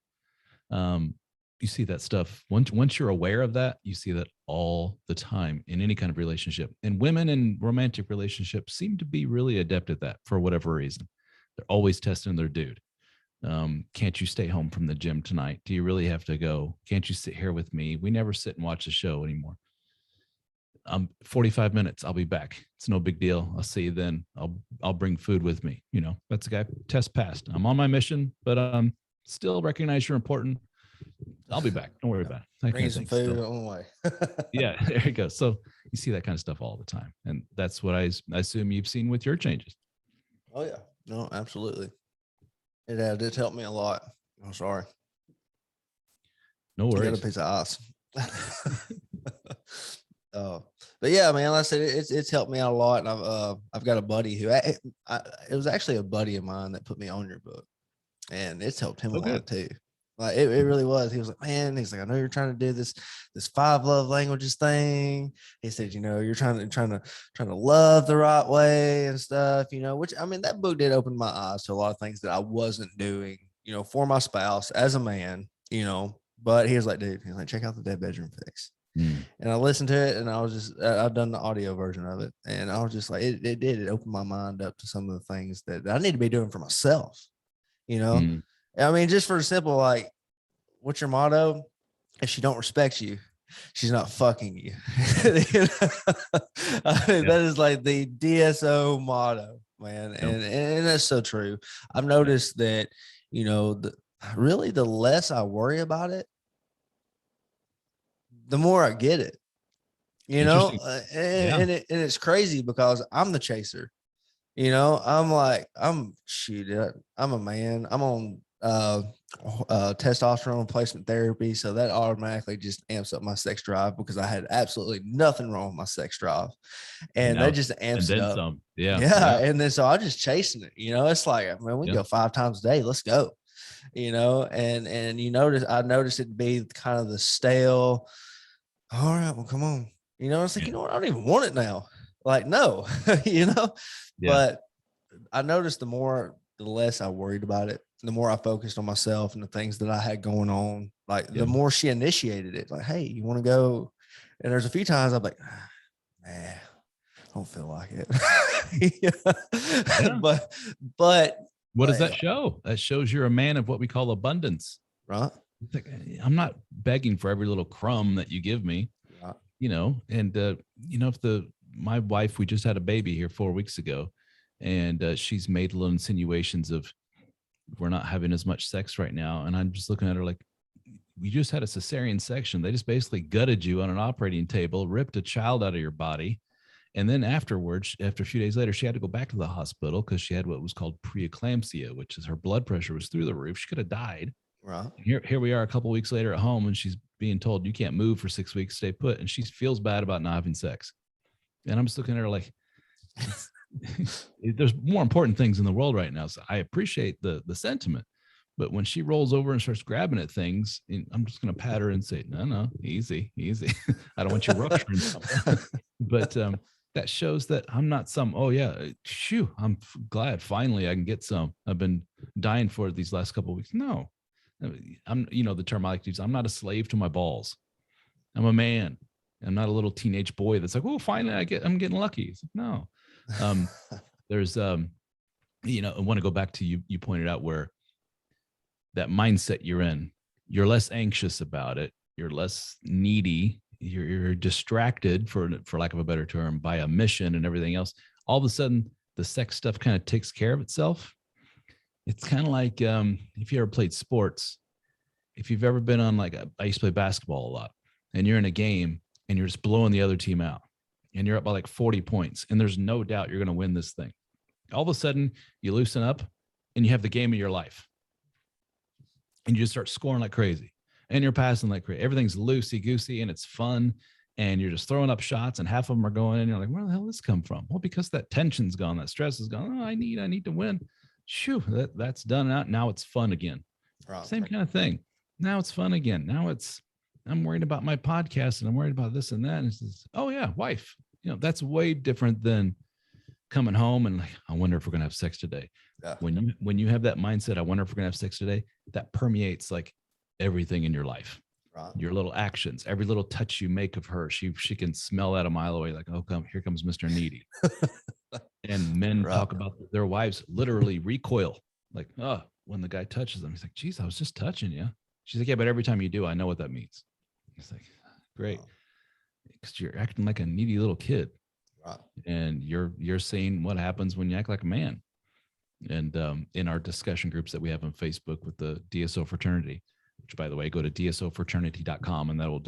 Speaker 3: You see that stuff. Once you're aware of that, you see that all the time in any kind of relationship. And women in romantic relationships seem to be really adept at that for whatever reason. They're always testing their dude. Can't you stay home from the gym tonight? Do you really have to go? Can't you sit here with me? We never sit and watch the show anymore. 45 minutes. I'll be back. It's no big deal. I'll see you then. I'll bring food with me. That's a guy. Test passed. I'm on my mission, but still recognize you're important. I'll be back. Don't worry about it.
Speaker 2: Bring some food on the way.
Speaker 3: Yeah, there you go. So you see that kind of stuff all the time. And that's what I assume you've seen with your changes.
Speaker 2: Oh, yeah. No, absolutely. It helped me a lot. I'm sorry.
Speaker 3: No worries.
Speaker 2: I got a piece of ice. But yeah, man, like I said, it's helped me out a lot. And I've got a buddy who it was actually a buddy of mine that put me on your book, and it's helped him a lot too. Like it really was. He was like, man, he's like, I know you're trying to do this 5 love languages thing. He said, you're trying to love the right way and stuff, which, I mean, that book did open my eyes to a lot of things that I wasn't doing, for my spouse as a man, but he was like, dude, check out the Dead Bedroom Fix. And I listened to it, and I was I've done the audio version of it, and I was just like, it opened my mind up to some of the things that I need to be doing for myself, I mean, just for simple, like, what's your motto? If she don't respect you, she's not fucking you. That is like the DSO motto, man. And that's so true. I've noticed that, really the less I worry about it, the more I get it, and it's crazy because I'm the chaser, I'm a man. I'm on testosterone replacement therapy, so that automatically just amps up my sex drive because I had absolutely nothing wrong with my sex drive, and that just amps it up. Some. Yeah, and then so I'm just chasing it. It's like, man, we go 5 times a day. Let's go. And I noticed it be kind of the stale. All right, well, come on. It's like, I don't even want it now. Like, no, But I noticed the less I worried about it, the more I focused on myself and the things that I had going on, like the more she initiated it. Like, hey, you want to go? And there's a few times I'm like, nah, I don't feel like it. But
Speaker 3: what does that show? That shows you're a man of what we call abundance,
Speaker 2: right?
Speaker 3: It's like, I'm not begging for every little crumb that you give me, right. My wife, we just had a baby here 4 weeks ago, and she's made little insinuations of, we're not having as much sex right now. And I'm just looking at her like, we just had a cesarean section. They just basically gutted you on an operating table, ripped a child out of your body. And then afterwards, after a few days later, she had to go back to the hospital because she had what was called preeclampsia, which is her blood pressure was through the roof. She could have died.
Speaker 2: Right.
Speaker 3: Here we are a couple of weeks later at home, and she's being told you can't move for 6 weeks, stay put. And she feels bad about not having sex. And I'm just looking at her like, there's more important things in the world right now. So I appreciate the sentiment. But when she rolls over and starts grabbing at things, I'm just going to pat her and say, no, easy. I don't want you rupturing something. But that shows that I'm not some, I'm glad finally I can get some. I've been dying for it these last couple of weeks. No, I'm, the term I like to use, I'm not a slave to my balls. I'm a man. I'm not a little teenage boy that's like, oh, finally I'm getting lucky. It's like, no. There's, I want to go back to you pointed out where that mindset you're in, you're less anxious about it. You're less needy. You're distracted, for lack of a better term, by a mission and everything else. All of a sudden, the sex stuff kind of takes care of itself. It's kind of like if you ever played sports, if you've ever been on I used to play basketball a lot, and you're in a game and you're just blowing the other team out, and you're up by 40 points, and there's no doubt you're going to win this thing. All of a sudden, you loosen up, and you have the game of your life, and you just start scoring like crazy. And you're passing like crazy. Everything's loosey-goosey and it's fun. And you're just throwing up shots and half of them are going in. You're like, where the hell did this come from? Well, because that tension's gone, that stress is gone. Oh, I need to win. Shoo, that's done out. Now it's fun again. Right. Same kind of thing. Now it's fun again. Now I'm worried about my podcast and I'm worried about this and that. And it's just, oh yeah, wife. That's way different than coming home and I wonder if we're going to have sex today. Yeah. When you have that mindset, I wonder if we're going to have sex today, that permeates everything in your life, right. Your little actions, every little touch you make of her, she can smell that a mile away. Like, oh, here comes Mr. Needy. And men right. talk about their wives literally recoil. Like, oh, when the guy touches them, he's like, geez, I was just touching you. She's like, yeah, but every time you do, I know what that means. It's like, great. Because you're acting like a needy little kid. Right. And you're seeing what happens when you act like a man. And in our discussion groups that we have on Facebook with the DSO fraternity, which, by the way, go to dsofraternity.com and that will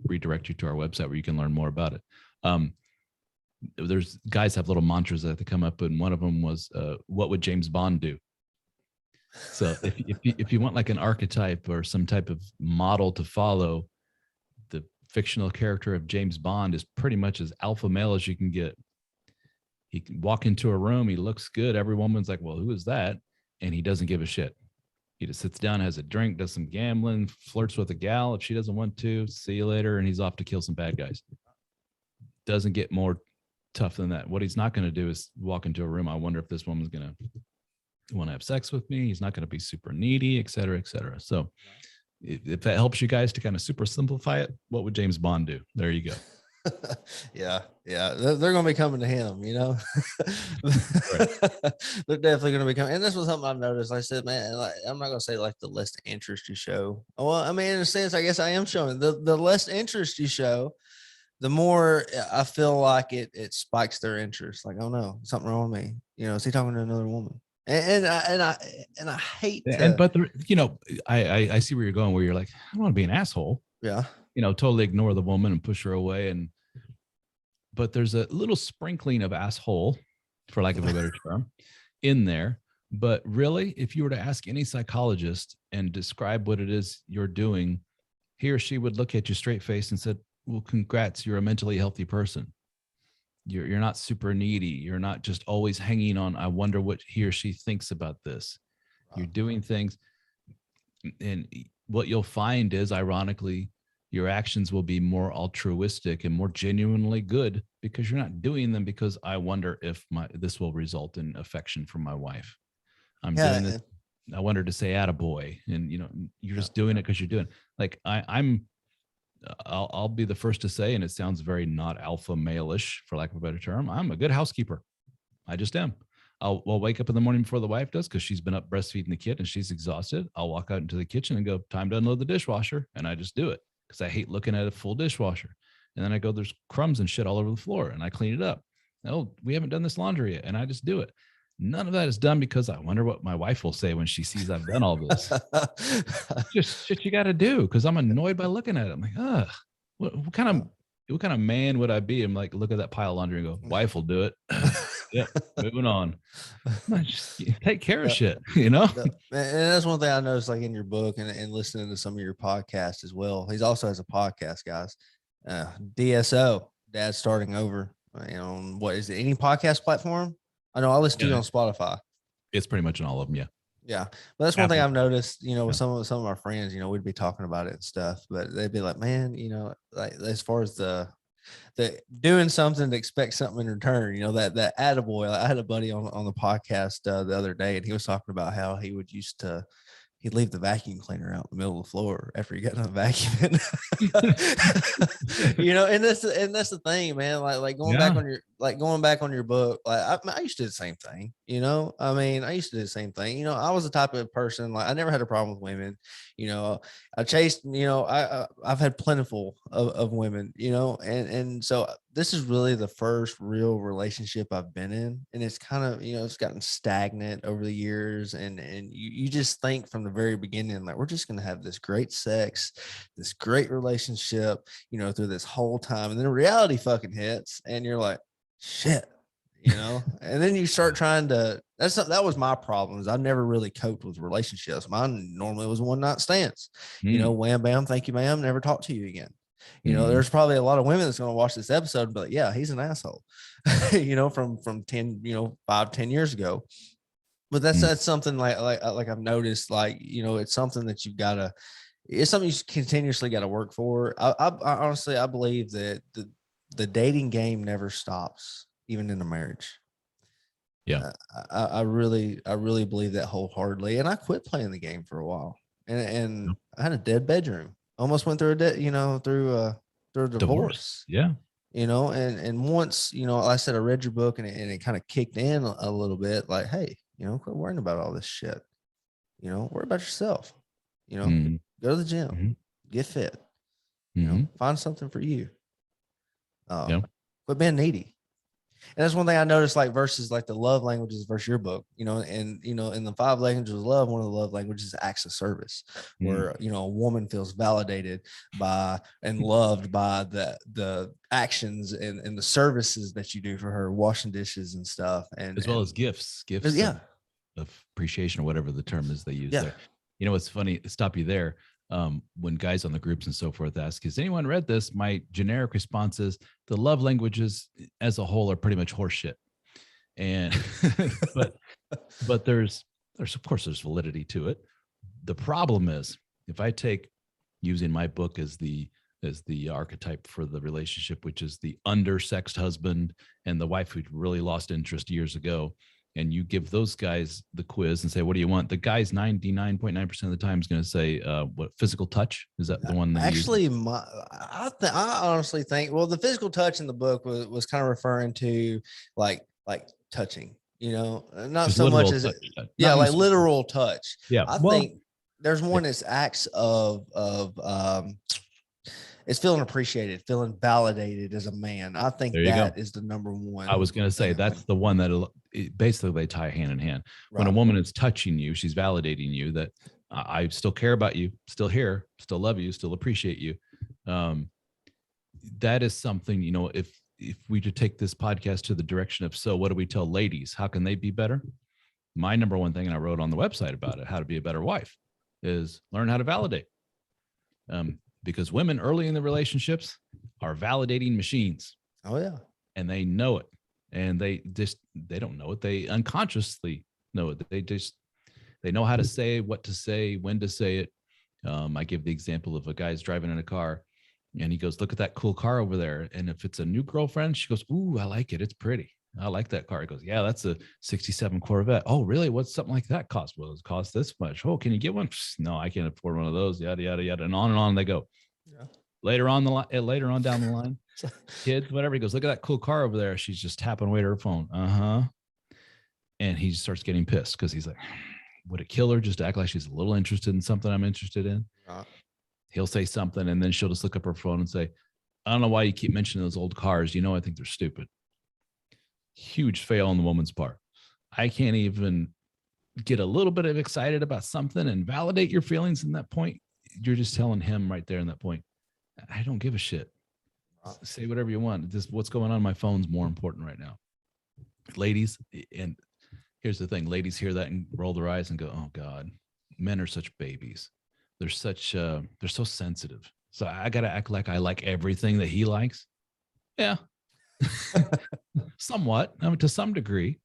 Speaker 3: redirect you to our website where you can learn more about it. There's guys have little mantras that they come up, and one of them was, what would James Bond do? So if you want an archetype or some type of model to follow, the fictional character of James Bond is pretty much as alpha male as you can get. He can walk into a room, he looks good. Every woman's like, well, who is that? And he doesn't give a shit. He just sits down, has a drink, does some gambling, flirts with a gal. If she doesn't want to, see you later. And he's off to kill some bad guys. Doesn't get more tough than that. What he's not going to do is walk into a room. I wonder if this woman's going to want to have sex with me. He's not going to be super needy, et cetera, et cetera. So if that helps you guys to kind of super simplify it, what would James Bond do? There you go.
Speaker 2: Yeah. They're going to be coming to him, They're definitely going to be coming. And this was something I've noticed. I said, man, I'm not going to say the less interest you show. Well, I mean, in a sense, I guess I am showing the less interest you show, the more I feel like it spikes their interest. Like, oh no, something wrong with me. Is he talking to another woman? And I hate
Speaker 3: but I see where you're going, where you're like, I don't want to be an asshole.
Speaker 2: Yeah.
Speaker 3: Totally ignore the woman and push her away. But there's a little sprinkling of asshole, for lack of a better term, in there. But really, if you were to ask any psychologist and describe what it is you're doing, he or she would look at you straight face and said, well, congrats, you're a mentally healthy person. You're not super needy. You're not just always hanging on, I wonder what he or she thinks about this. Wow. You're doing things. And what you'll find is, ironically, your actions will be more altruistic and more genuinely good because you're not doing them because I wonder if this will result in affection from my wife. I'm doing this. I want her to say attaboy. And, you're just doing it because you're doing it. I'll be the first to say, and it sounds very not alpha male-ish, for lack of a better term, I'm a good housekeeper. I just am. I'll wake up in the morning before the wife does because she's been up breastfeeding the kid and she's exhausted. I'll walk out into the kitchen and go, time to unload the dishwasher. And I just do it because I hate looking at a full dishwasher. And then I go, there's crumbs and shit all over the floor, and I clean it up. Oh, we haven't done this laundry yet. And I just do it. None of that is done because I wonder what my wife will say when she sees I've done all this. Just shit you got to do because I'm annoyed by looking at it. I'm like, what kind of what kind of man would I be? I'm like, look at that pile of laundry and go, wife will do it. Yep. Moving on. Just take care of shit, you know?
Speaker 2: And that's one thing I noticed, like in your book and listening to some of your podcasts as well. He's also has a podcast, guys. DSO, Dad's Starting Over. On what is it? Any podcast platform? I know I listen to it on Spotify.
Speaker 3: It's pretty much in all of them. Yeah.
Speaker 2: Yeah. But that's one thing I've noticed, with
Speaker 3: Yeah.
Speaker 2: some of our friends, we'd be talking about it and stuff, but they'd be like, man, like as far as the doing something to expect something in return, that attaboy. I had a buddy on the podcast the other day, and he was talking about how he would he'd leave the vacuum cleaner out in the middle of the floor after he got done vacuuming. And that's the thing, man. Like going back on your book, like I used to do the same thing. I used to do the same thing. I was the type of person, like I never had a problem with women. I chased. I've had plentiful of women. And so this is really the first real relationship I've been in, and it's kind of it's gotten stagnant over the years, and you just think from the very beginning, like we're just gonna have this great sex, this great relationship, through this whole time, and then reality fucking hits, and you're like, shit. And then you start trying to. That was my problems. I never really coped with relationships. Mine normally was one night stands. Wham bam, thank you, ma'am. Never talk to you again. There's probably a lot of women that's going to watch this episode, but yeah, he's an asshole. From 5-10 years ago. But that's something like I've noticed, it's something that it's something you continuously got to work for. I honestly, I believe that the dating game never stops, even in a marriage.
Speaker 3: Yeah.
Speaker 2: I really believe that wholeheartedly. And I quit playing the game for a while, and I had a dead bedroom. Almost went through a divorce.
Speaker 3: Yeah.
Speaker 2: And once, like I said, I read your book, and it kind of kicked in a little bit, like, hey, quit worrying about all this shit. Worry about yourself. Go to the gym, get fit, find something for you. Quit being needy. And that's one thing I noticed, like versus like the love languages versus your book, in the 5 languages of love, one of the love languages is acts of service, where, a woman feels validated by and loved by the actions and the services that you do for her, washing dishes and stuff. And
Speaker 3: as well as gifts of appreciation, or whatever the term is they use there. It's funny, stop you there. When guys on the groups and so forth ask, has anyone read this? My generic response is the love languages as a whole are pretty much horseshit. And, but there's of course there's validity to it. The problem is, if I take using my book as the archetype for the relationship, which is the undersexed husband and the wife who'd really lost interest years ago, and you give those guys the quiz and say, what do you want? The guy's 99.9% of the time is going to say, what, physical touch? Is that the one that
Speaker 2: actually, I honestly think, well, the physical touch in the book was kind of referring to like touching, not
Speaker 3: just
Speaker 2: so much as
Speaker 3: touch,
Speaker 2: like literal touch.
Speaker 3: Yeah.
Speaker 2: I think there's one that's acts of it's feeling appreciated, feeling validated as a man. I think that is the number one.
Speaker 3: I was going to say that's the one that basically they tie hand in hand. Right. When a woman is touching you, she's validating you that I still care about you, still here, still love you, still appreciate you. That is something, if we could take this podcast to the direction of, so what do we tell ladies? How can they be better? My number one thing, and I wrote on the website about it, how to be a better wife, is learn how to validate. Because women early in the relationships are validating machines.
Speaker 2: Oh yeah. And
Speaker 3: they know it. And they don't know it. They unconsciously know it. They know how to say, what to say, when to say it. I give the example of a guy's driving in a car and he goes, look at that cool car over there. And if it's a new girlfriend, she goes, ooh, I like it. It's pretty. I like that car. He goes, yeah, that's a 67 Corvette. Oh, really? What's something like that cost? Well, it costs this much. Oh, can you get one? No, I can't afford one of those. Yada, yada, yada. And on they go. Yeah. Later on down the line, kids, whatever. He goes, look at that cool car over there. She's just tapping away to her phone. And he starts getting pissed because he's like, would it kill her just to act like she's a little interested in something I'm interested in? He'll say something and then she'll just look up her phone and say, I don't know why you keep mentioning those old cars. I think they're stupid. Huge fail on the woman's part. I can't even get a little bit of excited about something and validate your feelings in that point. You're just telling him right there in that point, I don't give a shit. Say whatever you want. This what's going on my phone's more important right now. Ladies, and here's the thing, ladies hear that and roll their eyes and go, oh God, men are such babies. They're so sensitive. So I gotta act like I like everything that he likes. Yeah. Somewhat, to some degree.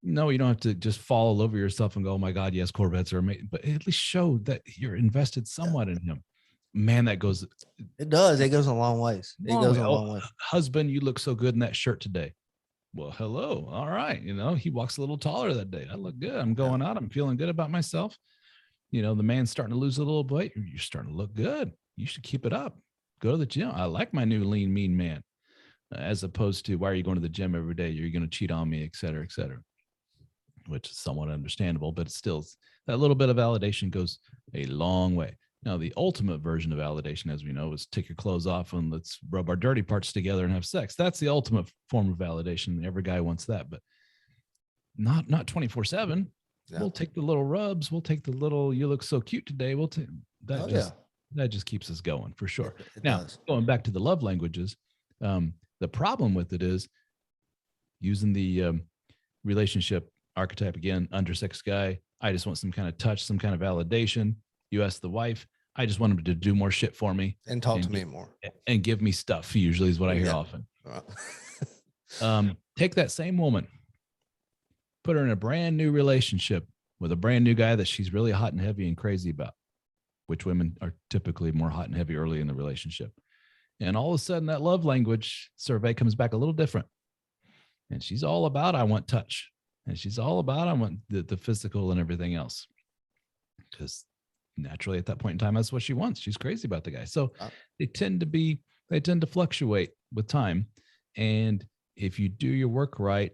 Speaker 3: No, you don't have to just fall all over yourself and go, oh my God, yes, Corvettes are amazing, but at least show that you're invested somewhat in him. Man, it goes
Speaker 2: a long ways. It goes a long way.
Speaker 3: Husband, you look so good in that shirt today. Well, hello. All right. He walks a little taller that day. I look good. I'm going out. I'm feeling good about myself. The man's starting to lose a little weight. You're starting to look good. You should keep it up. Go to the gym. I like my new lean, mean man, as opposed to, why are you going to the gym every day? You're going to cheat on me, et cetera, which is somewhat understandable, but still that little bit of validation goes a long way. Now, the ultimate version of validation, as we know, is take your clothes off and let's rub our dirty parts together and have sex. That's the ultimate form of validation. Every guy wants that, but not 24/7. Yeah. We'll take the little rubs. We'll take the little, you look so cute today. We'll take that. That just keeps us going for sure. Now, going back to the love languages, the problem with it is using the relationship archetype again, undersexed guy. I just want some kind of touch, some kind of validation. You ask the wife, I just want him to do more shit for me
Speaker 2: and talk to me more
Speaker 3: and give me stuff. Usually is what I hear often. Take that same woman, put her in a brand new relationship with a brand new guy that she's really hot and heavy and crazy about, which women are typically more hot and heavy early in the relationship. And all of a sudden that love language survey comes back a little different. And she's all about, I want touch. And she's all about, I want the physical and everything else. Because naturally at that point in time, that's what she wants. She's crazy about the guy. So they tend to fluctuate with time. And if you do your work right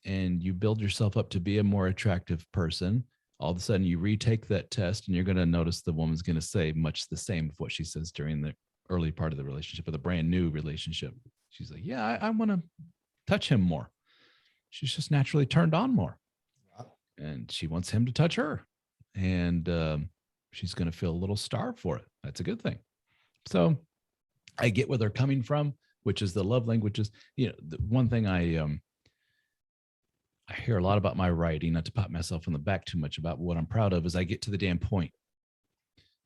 Speaker 3: and you build yourself up to be a more attractive person, all of a sudden you retake that test and you're going to notice the woman's going to say much the same of what she says during the early part of the relationship or the brand new relationship. She's like, yeah, I want to touch him more. She's just naturally turned on more. And she wants him to touch her. And she's going to feel a little starved for it. That's a good thing. So I get where they're coming from, which is the love languages. The one thing I hear a lot about my writing, not to pat myself on the back too much about what I'm proud of, is I get to the damn point.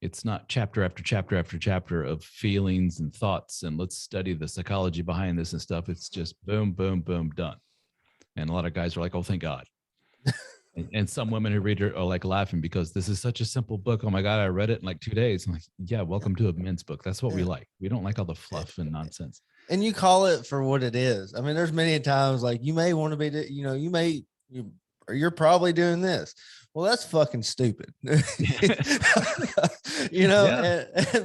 Speaker 3: It's not chapter after chapter after chapter of feelings and thoughts and let's study the psychology behind this and stuff. It's just boom, boom, boom, done. And a lot of guys are like, oh, thank God. And some women who read it are like laughing because this is such a simple book. Oh my God, I read it in like 2 days. I'm like, yeah, welcome to a men's book. That's what we like. We don't like all the fluff and nonsense.
Speaker 2: And you call it for what it is. I mean, there's many times like you may want to be, you're probably doing this. Well, that's fucking stupid. And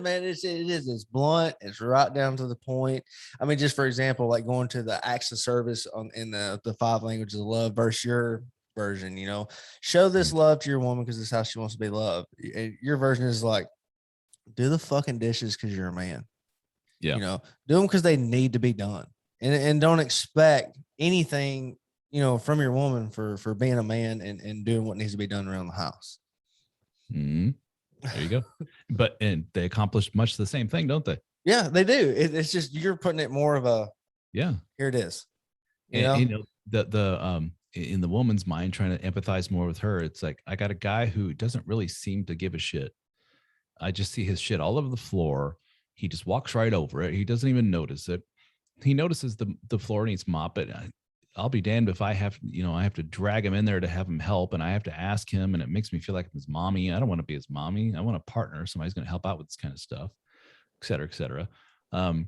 Speaker 2: man, it's blunt. It's right down to the point. I mean, just for example, like going to the acts of service in the 5 languages of love versus your version, show this love to your woman because it's how she wants to be loved. And your version is like, do the fucking dishes because you're a man. Do them because they need to be done, and don't expect anything, from your woman for being a man and doing what needs to be done around the house.
Speaker 3: There you go. And they accomplish much the same thing, don't they?
Speaker 2: Yeah, they do. It's just you're putting it more of a here it is.
Speaker 3: In the woman's mind, trying to empathize more with her, it's like, I got a guy who doesn't really seem to give a shit. I just see his shit all over the floor. He just walks right over it. He doesn't even notice it. He notices the floor needs mop, but I'll be damned if I have to drag him in there to have him help, and I have to ask him, and it makes me feel like I'm his mommy. I don't want to be his mommy. I want a partner, somebody's going to help out with this kind of stuff, et cetera, et cetera. And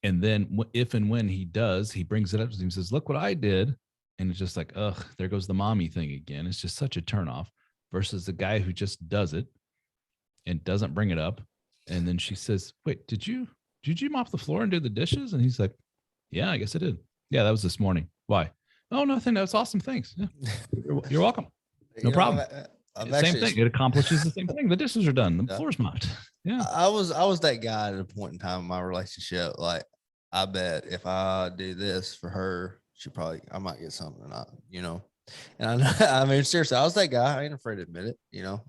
Speaker 3: then if and when he does, he brings it up to him and says, look what I did. And it's just like, ugh, there goes the mommy thing again. It's just such a turnoff versus the guy who just does it and doesn't bring it up. And then she says, wait, did you mop the floor and do the dishes? And he's like, yeah, I guess I did. Yeah, that was this morning. Why? Oh, nothing. That's awesome. Thanks. Yeah. You're welcome. No problem. Same thing. It accomplishes the same thing. The dishes are done. The floor's mopped. Yeah.
Speaker 2: I was that guy at a point in time in my relationship. Like, I bet if I do this for her, I might get something. And I know, I mean, seriously, I was that guy. I ain't afraid to admit it.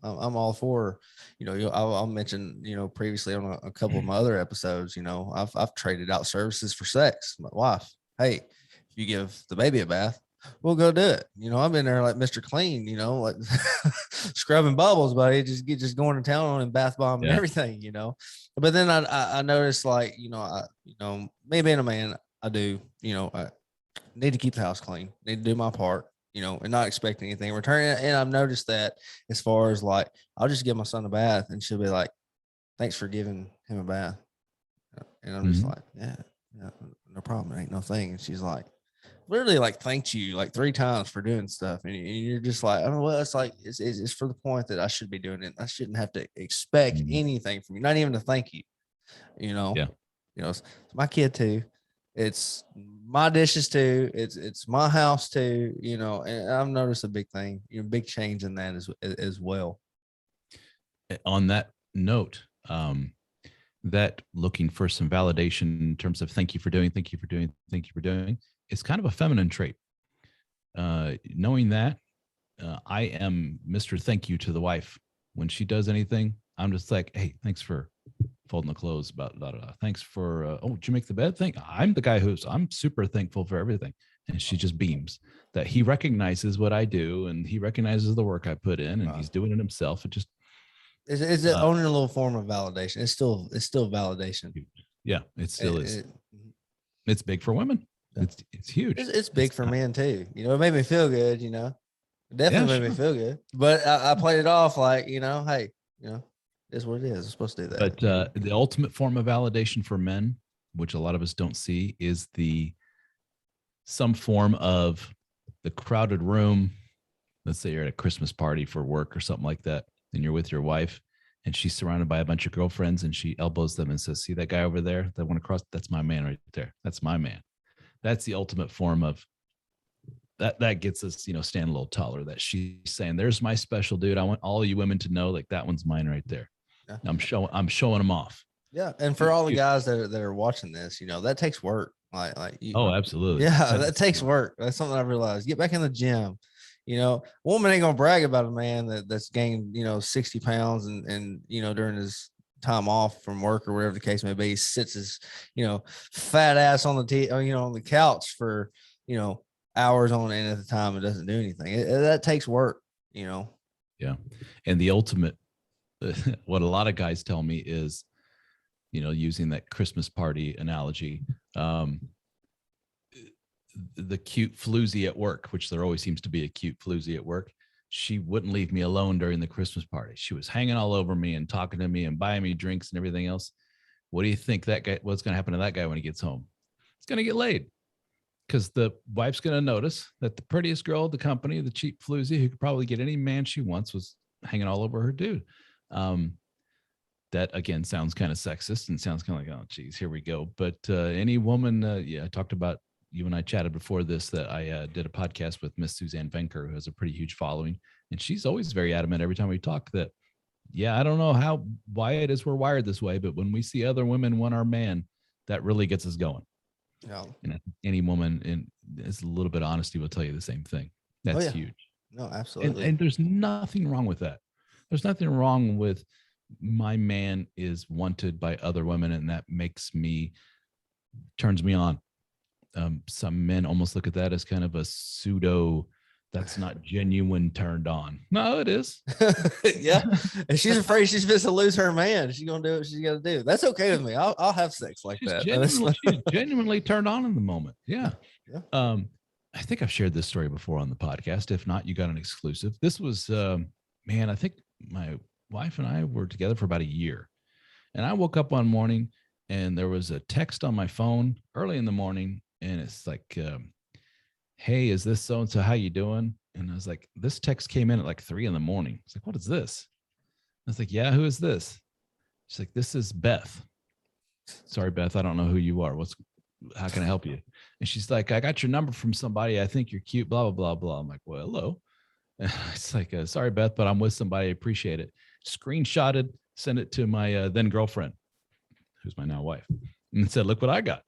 Speaker 2: I'm all for, I'll mention, previously on a couple of my other episodes, I've traded out services for sex. My wife, hey, if you give the baby a bath, we'll go do it. I've been there like Mr. Clean, like scrubbing bubbles, buddy, just going to town on and bath bomb and everything, But then I noticed, like, me being a man, I do, I need to keep the house clean, need to do my part, and not expect anything in return. And I've noticed that as far as, like, I'll just give my son a bath and she'll be like, thanks for giving him a bath. And I'm just like, yeah, no problem. It ain't no thing. And she's like, literally, like, thanked you like 3 times for doing stuff. And you're just like, oh, well, it's like, it's for the point that I should be doing it. I shouldn't have to expect anything from you, not even to thank you,
Speaker 3: Yeah.
Speaker 2: It's my kid too. It's my dishes too. It's my house too, and I've noticed a big thing, big change in that as well.
Speaker 3: On that note, that looking for some validation in terms of thank you for doing, is kind of a feminine trait. Knowing that, I am Mr. Thank you to the wife. When she does anything, I'm just like, hey, thanks for folding the clothes, thanks for did you make the bed? I'm the guy I'm super thankful for everything. And she just beams that he recognizes what I do and he recognizes the work I put in, and he's doing it himself. It just
Speaker 2: is it only a little form of validation. It's still validation.
Speaker 3: Yeah, it still is. It's big for women. It's huge.
Speaker 2: It's big for men too. It made me feel good, It definitely made me feel good. But I played it off like, hey, it's what it is. It's supposed to do that.
Speaker 3: But the ultimate form of validation for men, which a lot of us don't see, is some form of the crowded room. Let's say you're at a Christmas party for work or something like that, and you're with your wife, and she's surrounded by a bunch of girlfriends, and she elbows them and says, see that guy over there, that one across? That's my man right there. That's my man. That's the ultimate form of that gets us, stand a little taller, that she's saying, there's my special dude. I want all you women to know, like, that one's mine right there. Yeah. I'm showing them off.
Speaker 2: Yeah. And for all the guys that are watching this, that takes work.
Speaker 3: Oh, absolutely.
Speaker 2: Yeah, that takes work. That's something I've realized. Get back in the gym. Woman ain't gonna brag about a man that's gained, 60 pounds and during his time off from work or whatever the case may be, he sits his, fat ass on the on the couch for, hours on end at the time and doesn't do anything. That takes work, Yeah.
Speaker 3: And the ultimate, what a lot of guys tell me is, using that Christmas party analogy, the cute floozy at work, which there always seems to be a cute floozy at work. She wouldn't leave me alone during the Christmas party. She was hanging all over me and talking to me and buying me drinks and everything else. What do you think what's going to happen to that guy when he gets home? He's going to get laid, because the wife's going to notice that the prettiest girl at the company, the cheap floozy who could probably get any man she wants, was hanging all over her dude. That again sounds kind of sexist and sounds kind of like, oh geez, here we go. But any woman, I talked about, you and I chatted before this, that I did a podcast with Miss Suzanne Venker, who has a pretty huge following, and she's always very adamant every time we talk that, I don't know why it is we're wired this way, but when we see other women want our man, that really gets us going.
Speaker 2: Yeah.
Speaker 3: And any woman, and it's a little bit of honesty, will tell you the same thing. That's huge.
Speaker 2: No, absolutely.
Speaker 3: And there's nothing wrong with that. There's nothing wrong with my man is wanted by other women, and that turns me on. Some men almost look at that as kind of a pseudo, that's not genuine turned on. No, it is.
Speaker 2: Yeah. And she's afraid she's supposed to lose her man. She's going to do what she's got to do. That's okay with me. I'll have sex like that.
Speaker 3: She's genuinely turned on in the moment. Yeah.
Speaker 2: Yeah.
Speaker 3: I think I've shared this story before on the podcast. If not, you got an exclusive. This was, I think my wife and I were together for about a year. And I woke up one morning and there was a text on my phone early in the morning. And it's like, hey, is this so-and-so? How you doing? And I was like, this text came in at like 3 a.m. It's like, what is this? I was like, yeah, who is this? She's like, this is Beth. Sorry, Beth, I don't know who you are. How can I help you? And she's like, I got your number from somebody. I think you're cute, blah, blah, blah, blah. I'm like, well, hello. And it's like, sorry, Beth, but I'm with somebody. I appreciate it. Screenshotted, sent it to my then girlfriend, who's my now wife, and said, look what I got.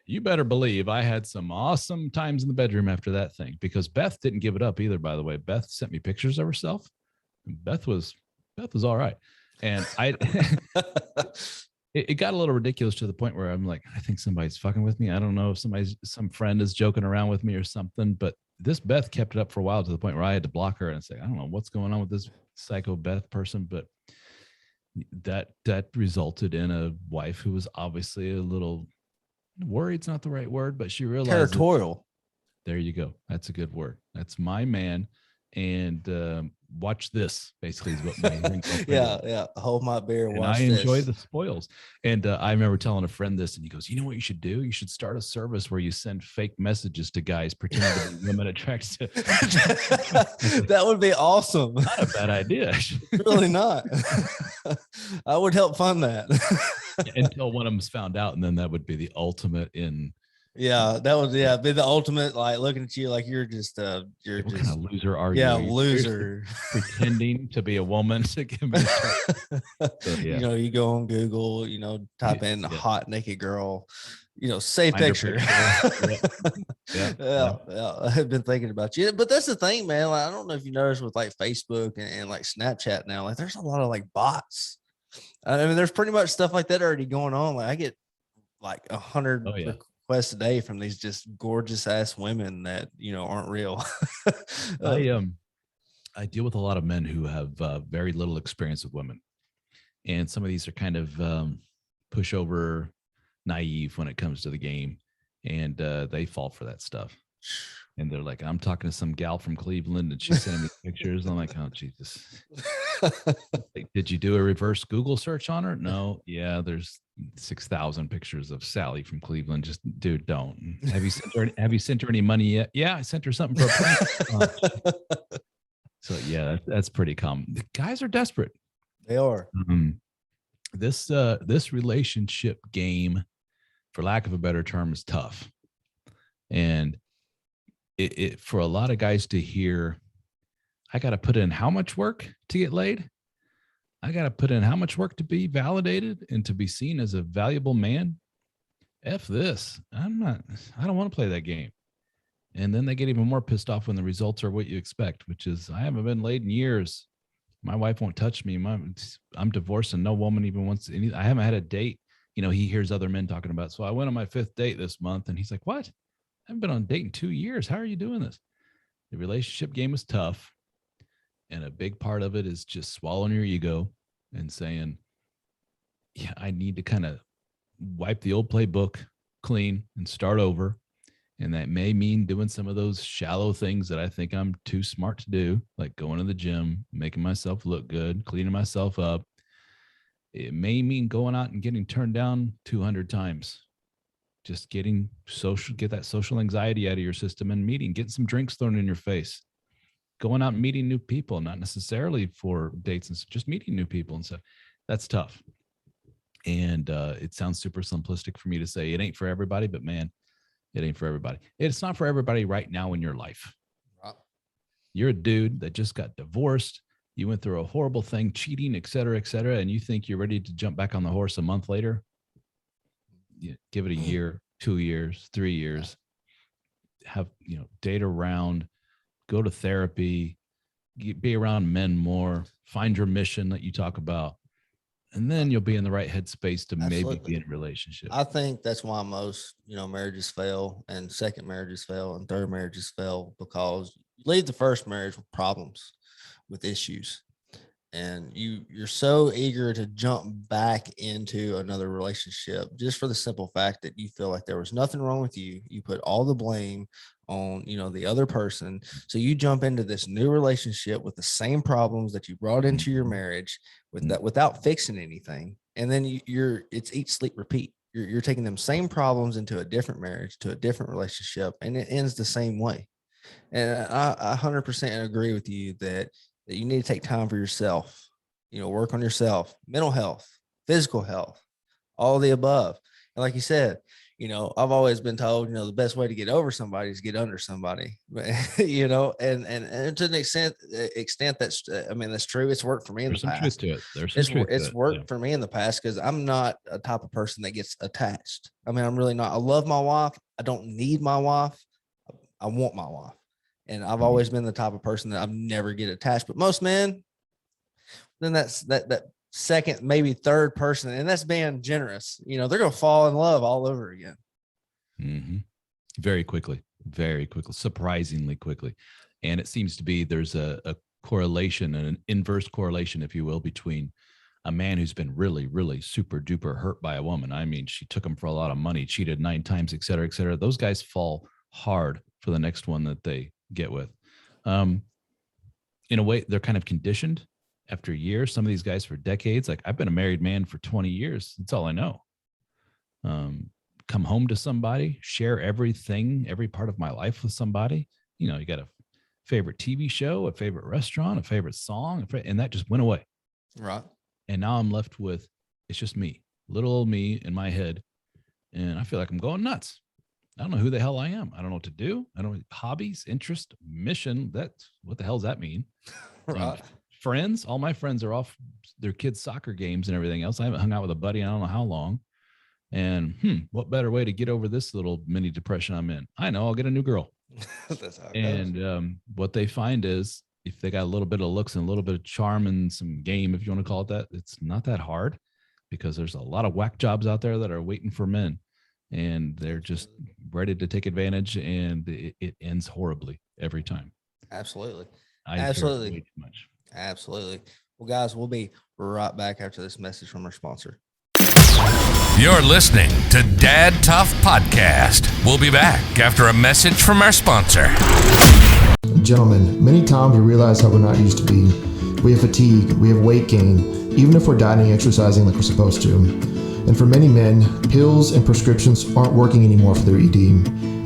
Speaker 3: You better believe I had some awesome times in the bedroom after that thing, because Beth didn't give it up either, by the way. Beth sent me pictures of herself. Beth was all right. And it got a little ridiculous to the point where I'm like, I think somebody's fucking with me. I don't know if some friend is joking around with me or something, but this Beth kept it up for a while, to the point where I had to block her and say, I don't know what's going on with this psycho Beth person. But that resulted in a wife who was obviously a little worried's not the right word, but she realized
Speaker 2: territorial.
Speaker 3: There you go. That's a good word. That's my man. And watch this, basically, is what my
Speaker 2: yeah. Hold my beer.
Speaker 3: And
Speaker 2: watch
Speaker 3: I enjoy
Speaker 2: this.
Speaker 3: the spoils. And I remember telling a friend this, and he goes, you know what you should do? You should start a service where you send fake messages to guys pretending to be women attracted to.
Speaker 2: That would be awesome.
Speaker 3: Not a bad idea.
Speaker 2: Really not. I would help fund that.
Speaker 3: Until one of them's found out, and then that would be the ultimate in.
Speaker 2: Yeah, that would be the ultimate, like looking at you like you're just
Speaker 3: what kind of loser are you?
Speaker 2: Yeah, loser.
Speaker 3: Pretending to be a woman to give me
Speaker 2: You know, you go on Google, type in hot naked girl, say picture. Yeah. I've been thinking about you. But that's the thing, man. Like, I don't know if you noticed with like Facebook and like Snapchat now, like there's a lot of like bots. I mean, there's pretty much stuff like that already going on. Like I get like 100 requests a day from these just gorgeous ass women that aren't real.
Speaker 3: I deal with a lot of men who have very little experience with women, and some of these are kind of pushover, naive when it comes to the game, and they fall for that stuff. And they're like, I'm talking to some gal from Cleveland, and she's sending me pictures. I'm like, oh Jesus! Like, did you do a reverse Google search on her? No. Yeah, there's 6,000 pictures of Sally from Cleveland. Just, dude, don't. Have you sent her any money yet? Yeah, I sent her something for a prank. So yeah, that's pretty common. The guys are desperate.
Speaker 2: They are.
Speaker 3: This relationship game, for lack of a better term, is tough, and it for a lot of guys to hear, I got to put in how much work to get laid. I got to put in how much work to be validated and to be seen as a valuable man. F this. I don't want to play that game. And then they get even more pissed off when the results are what you expect, which is, I haven't been laid in years. My wife won't touch me. I'm divorced and no woman even wants any. I haven't had a date. He hears other men talking about, so I went on my 5th date this month, and he's like, what? I haven't been on a date in 2 years. How are you doing this? The relationship game is tough. And a big part of it is just swallowing your ego and saying, yeah, I need to kind of wipe the old playbook clean and start over. And that may mean doing some of those shallow things that I think I'm too smart to do, like going to the gym, making myself look good, cleaning myself up. It may mean going out and getting turned down 200 times. Just get that social anxiety out of your system, and getting some drinks thrown in your face. Going out and meeting new people, not necessarily for dates, and just meeting new people and stuff. That's tough. And it sounds super simplistic for me to say it ain't for everybody, but man, it ain't for everybody. It's not for everybody right now in your life. You're a dude that just got divorced. You went through a horrible thing, cheating, et cetera, and you think you're ready to jump back on the horse a month later. Give it a year, 2 years, 3 years. Have, date around, go to therapy, be around men more, find your mission that you talk about. And then you'll be in the right headspace to maybe be in a relationship.
Speaker 2: I think that's why most, marriages fail, and second marriages fail, and third marriages fail, because you leave the first marriage with problems, with issues. And you're so eager to jump back into another relationship just for the simple fact that you feel like there was nothing wrong with you. You put all the blame on, the other person. So you jump into this new relationship with the same problems that you brought into your marriage without fixing anything. And then it's eat, sleep, repeat. You're taking them same problems into a different marriage, to a different relationship, and it ends the same way. And I 100% agree with you that you need to take time for yourself, work on yourself, mental health, physical health, all the above. And like you said, I've always been told, the best way to get over somebody is get under somebody, and to an extent that's, that's true. It's worked for me in the
Speaker 3: There's some truth
Speaker 2: past.
Speaker 3: to it. There's some truth to
Speaker 2: It's
Speaker 3: it.
Speaker 2: worked for me in the past because I'm not a type of person that gets attached. I'm really not. I love my wife. I don't need my wife. I want my wife. And I've always been the type of person that I've never get attached. But most men, then that's that second, maybe third person, and that's being generous. They're gonna fall in love all over again.
Speaker 3: Mm-hmm. Very quickly, surprisingly quickly. And it seems to be there's a correlation, an inverse correlation, if you will, between a man who's been really, really super duper hurt by a woman. I mean, she took him for a lot of money, cheated 9 times, et cetera, et cetera. Those guys fall hard for the next one that they get with. In a way, they're kind of conditioned after years. Some of these guys for decades, like I've been a married man for 20 years. That's all I know. Come home to somebody, share everything, every part of my life with somebody. You got a favorite TV show, a favorite restaurant, a favorite song, and that just went away.
Speaker 2: Right.
Speaker 3: And now I'm left with, it's just me, little old me in my head. And I feel like I'm going nuts. I don't know who the hell I am. I don't know what to do. I don't know hobbies, interest, mission. What the hell does that mean?
Speaker 2: Right.
Speaker 3: Friends, all my friends are off their kids' soccer games and everything else. I haven't hung out with a buddy in I don't know how long. And what better way to get over this little mini depression I'm in? I know, I'll get a new girl.
Speaker 2: That's how it goes.
Speaker 3: What they find is if they got a little bit of looks and a little bit of charm and some game, if you want to call it that, it's not that hard because there's a lot of whack jobs out there that are waiting for men and they're just ready to take advantage, and it ends horribly every time.
Speaker 2: Absolutely.
Speaker 3: Absolutely. Way too much.
Speaker 2: Absolutely. Well, guys, we'll be right back after this message from our sponsor.
Speaker 1: You're listening to Dad Tough Podcast. We'll be back after a message from our sponsor.
Speaker 4: Gentlemen, many times we realize how we're not used to be. We have fatigue, we have weight gain, even if we're dieting and exercising like we're supposed to. And for many men, pills and prescriptions aren't working anymore for their ED.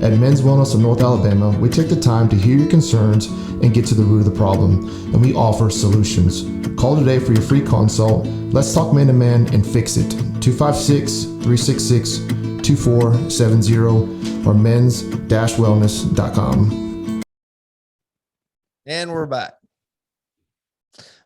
Speaker 4: At Men's Wellness of North Alabama, we take the time to hear your concerns and get to the root of the problem, and we offer solutions. Call today for your free consult. Let's talk man to man and fix it. 256-366-2470 or men's-wellness.com.
Speaker 2: And we're back.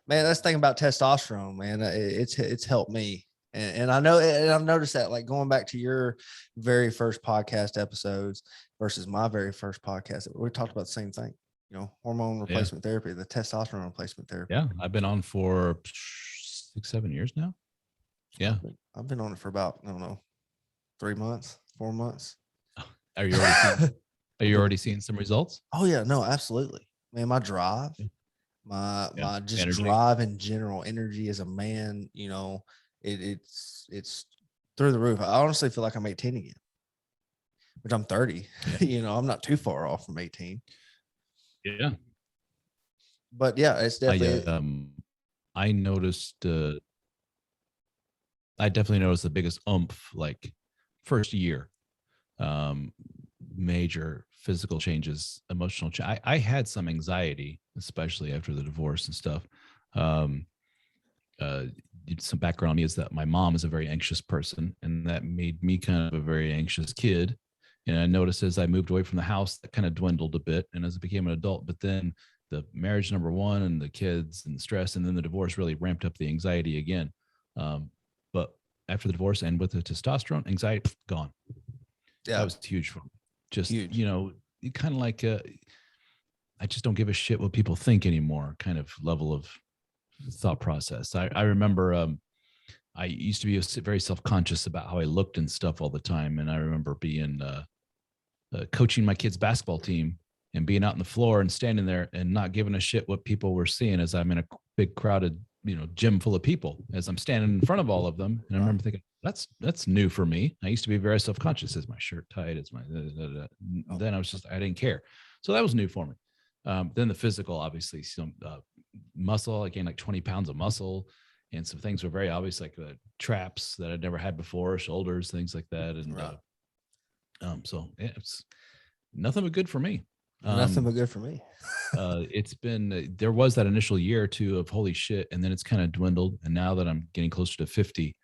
Speaker 2: Man, that's the thing about testosterone, man. It's helped me. And I know, and I've noticed that, like going back to your very first podcast episodes versus my very first podcast, we talked about the same thing, hormone replacement therapy, the testosterone replacement therapy.
Speaker 3: Yeah. I've been on for 6-7 years now. Yeah.
Speaker 2: I've been on it for about, 3 months, 4 months.
Speaker 3: Are you already seeing some results?
Speaker 2: Oh yeah, no, absolutely. Man, my drive, my just energy. Drive in general, energy as a man, it's through the roof. I honestly feel like I'm 18 again, which I'm 30. Yeah. I'm not too far off from 18.
Speaker 3: Yeah.
Speaker 2: But yeah, it's definitely.
Speaker 3: I noticed. I definitely noticed the biggest like first year, major physical changes, emotional. I had some anxiety, especially after the divorce and stuff. Some background on me is that my mom is a very anxious person, and that made me kind of a very anxious kid. And I noticed as I moved away from the house, that kind of dwindled a bit. And as I became an adult, but then the marriage, number one, and the kids and the stress, and then the divorce really ramped up the anxiety again. But after the divorce and with the testosterone, anxiety gone. Yeah, that was huge for me. Just huge. Kind of like I just don't give a shit what people think anymore. Kind of level of thought process. I remember I used to be very self-conscious about how I looked and stuff all the time. And I remember being coaching my kids' basketball team and being out on the floor and standing there and not giving a shit what people were seeing as I'm in a big crowded, gym full of people, as I'm standing in front of all of them. And I remember thinking, that's new for me. I used to be very self-conscious. Is my shirt tight? Is my, then I didn't care. So that was new for me. Then the physical, obviously, some muscle. I gained like 20 pounds of muscle, and some things were very obvious, like traps that I'd never had before, shoulders, things like that. And so it's nothing but good for me.
Speaker 2: Nothing but good for me.
Speaker 3: It's been, there was that initial year or two of holy shit, and then it's kind of dwindled. And now that I'm getting closer to 50,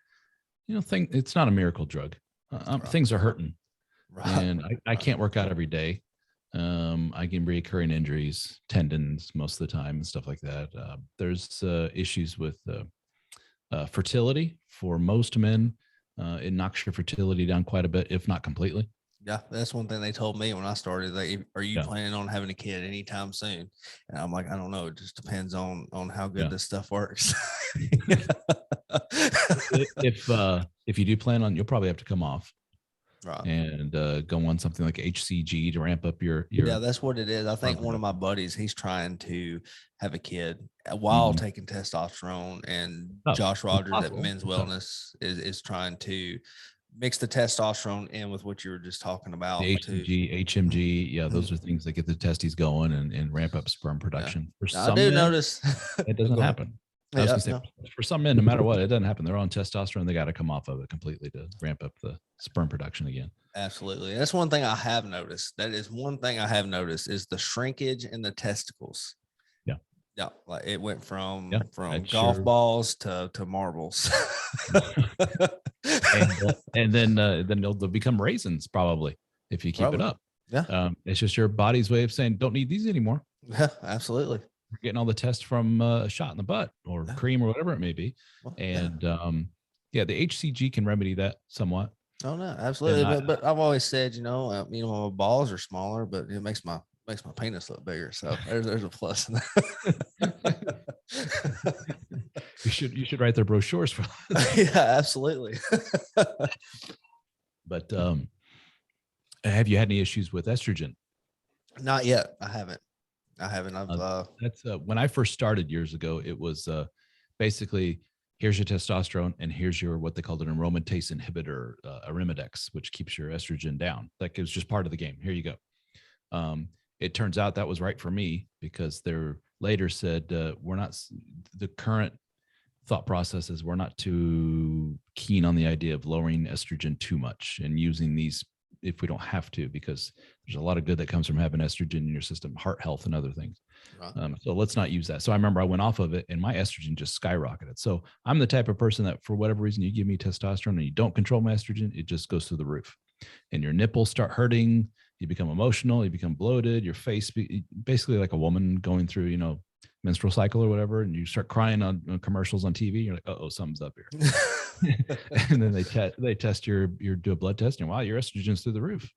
Speaker 3: it's not a miracle drug. Things are hurting.
Speaker 2: Right.
Speaker 3: and I can't work out every day. I get reoccurring injuries, tendons most of the time and stuff like that. There's issues with fertility for most men. It knocks your fertility down quite a bit, if not completely.
Speaker 2: Yeah, that's one thing they told me when I started. Are you
Speaker 3: Yeah.
Speaker 2: planning on having a kid anytime soon? And I'm like, I don't know. It just depends on how good
Speaker 3: Yeah.
Speaker 2: this stuff works.
Speaker 3: If you do plan on, you'll probably have to come off
Speaker 2: Right.
Speaker 3: and go on something like HCG to ramp up your
Speaker 2: Yeah, that's what it is. I think one of my
Speaker 3: production.
Speaker 2: buddies, he's trying to have a kid while
Speaker 3: Mhm.
Speaker 2: taking testosterone, and
Speaker 3: Oh,
Speaker 2: Josh
Speaker 3: it's
Speaker 2: Rogers at
Speaker 3: possible.
Speaker 2: Men's Wellness is trying to mix the testosterone in with what you were just talking about
Speaker 3: The
Speaker 2: too.
Speaker 3: HCG, HMG, yeah, those
Speaker 2: Mhm.
Speaker 3: are things that get the testes going and ramp up sperm
Speaker 2: Yeah.
Speaker 3: production. For
Speaker 2: Now, I
Speaker 3: some
Speaker 2: do
Speaker 3: men,
Speaker 2: notice
Speaker 3: it doesn't
Speaker 2: Go ahead.
Speaker 3: happen. I was
Speaker 2: Yeah,
Speaker 3: gonna say,
Speaker 2: no,
Speaker 3: for some men, no matter what, it doesn't happen. They're on testosterone. They got to come off of it completely to ramp up the sperm production again.
Speaker 2: absolutely. That's one thing I have noticed. That is one thing I have noticed is the shrinkage in the testicles.
Speaker 3: Yeah.
Speaker 2: Yeah, like it went
Speaker 3: Yeah,
Speaker 2: from
Speaker 3: that's
Speaker 2: golf
Speaker 3: sure.
Speaker 2: balls to marbles.
Speaker 3: And then they'll become raisins probably if you keep it
Speaker 2: Probably.
Speaker 3: up.
Speaker 2: Yeah,
Speaker 3: It's just your body's way of saying don't need these anymore.
Speaker 2: yeah, absolutely.
Speaker 3: We're getting all the tests from a shot in the butt or
Speaker 2: Yeah.
Speaker 3: cream or whatever it may be.
Speaker 2: Well,
Speaker 3: And yeah, the HCG can remedy that somewhat.
Speaker 2: oh no,
Speaker 3: And
Speaker 2: absolutely. But I've always said, my balls are smaller, but it makes my penis look bigger. So there's a plus in that.
Speaker 3: you should write their brochures for.
Speaker 2: Yeah, absolutely.
Speaker 3: But have you had any issues with estrogen?
Speaker 2: Not yet. I haven't. I've
Speaker 3: That's when I first started years ago. It was basically here's your testosterone and here's your what they called an aromatase inhibitor, Arimidex, which keeps your estrogen down. That was just part of the game. Here you go. It turns out that was right for me because they later said we're not. The current thought process is we're not too keen on the idea of lowering estrogen too much and using these if we don't have to, because there's a lot of good that comes from having estrogen in your system, heart health and other things.
Speaker 2: right.
Speaker 3: So let's not use that. So I remember I went off of it and my estrogen just skyrocketed. So I'm the type of person that for whatever reason, you give me testosterone and you don't control my estrogen, it just goes through the roof and your nipples start hurting. You become emotional, you become bloated, your face, basically like a woman going through, menstrual cycle or whatever. And you start crying on commercials on TV. You're like, oh, something's up here. And then they test do a blood test and wow, your estrogen's through the roof.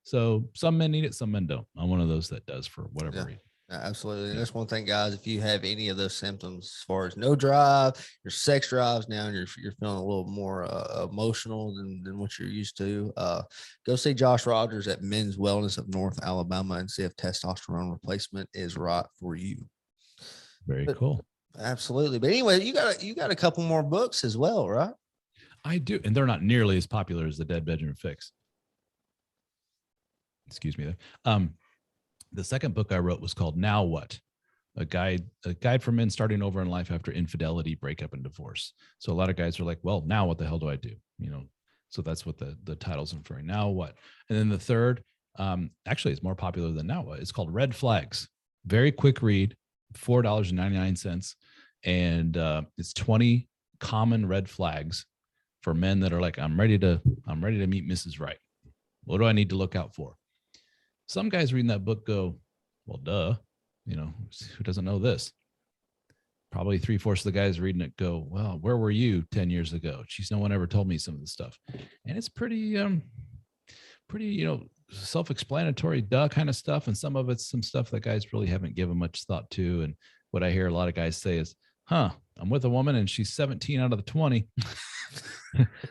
Speaker 3: So some men need it, some men don't. I'm one of those that does for whatever reason.
Speaker 2: Absolutely. And that's one thing, guys. If you have any of those symptoms, as far as no drive, your sex drives now, and you're feeling a little more emotional than what you're used to, go see Josh Rogers at Men's Wellness of North Alabama and see if testosterone replacement is right for you.
Speaker 3: Very cool.
Speaker 2: Absolutely. But anyway, you got a couple more books as well, right?
Speaker 3: I do, and they're not nearly as popular as the Dead Bedroom Fix. Excuse me there. The second book I wrote was called Now What? A guide for men starting over in life after infidelity, breakup, and divorce. So a lot of guys are like, well, now what the hell do I do? So that's what the title's inferring. Now what? And then the third, actually it's more popular than Now What. It's called Red Flags. Very quick read, $4.99. And it's 20 common red flags for men that are like, I'm ready to meet Mrs. Right. What do I need to look out for? Some guys reading that book go, well, duh, who doesn't know this? Probably 3/4 of the guys reading it go, well, where were you 10 years ago? Geez, no one ever told me some of this stuff. And it's pretty, self-explanatory, duh kind of stuff. And some of it's some stuff that guys really haven't given much thought to. And what I hear a lot of guys say is, I'm with a woman and she's 17 out of the 20.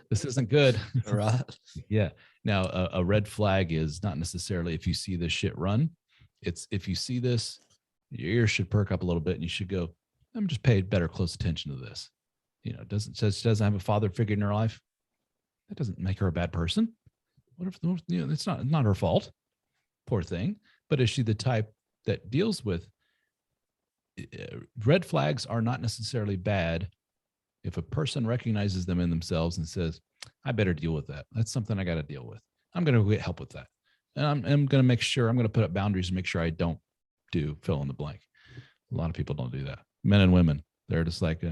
Speaker 3: This isn't good.
Speaker 2: Right.
Speaker 3: Yeah. Now, a red flag is not necessarily if you see this shit run. It's if you see this, your ears should perk up a little bit and you should go, I'm just paying better close attention to this. Doesn't have a father figure in her life. That doesn't make her a bad person. What if it's not her fault? Poor thing. But is she the type that deals with red flags are not necessarily bad if a person recognizes them in themselves and says, I better deal with that. That's something I got to deal with. I'm going to get help with that. And I'm going to make sure I'm going to put up boundaries and make sure I don't do fill in the blank. A lot of people don't do that. Men and women, they're just like,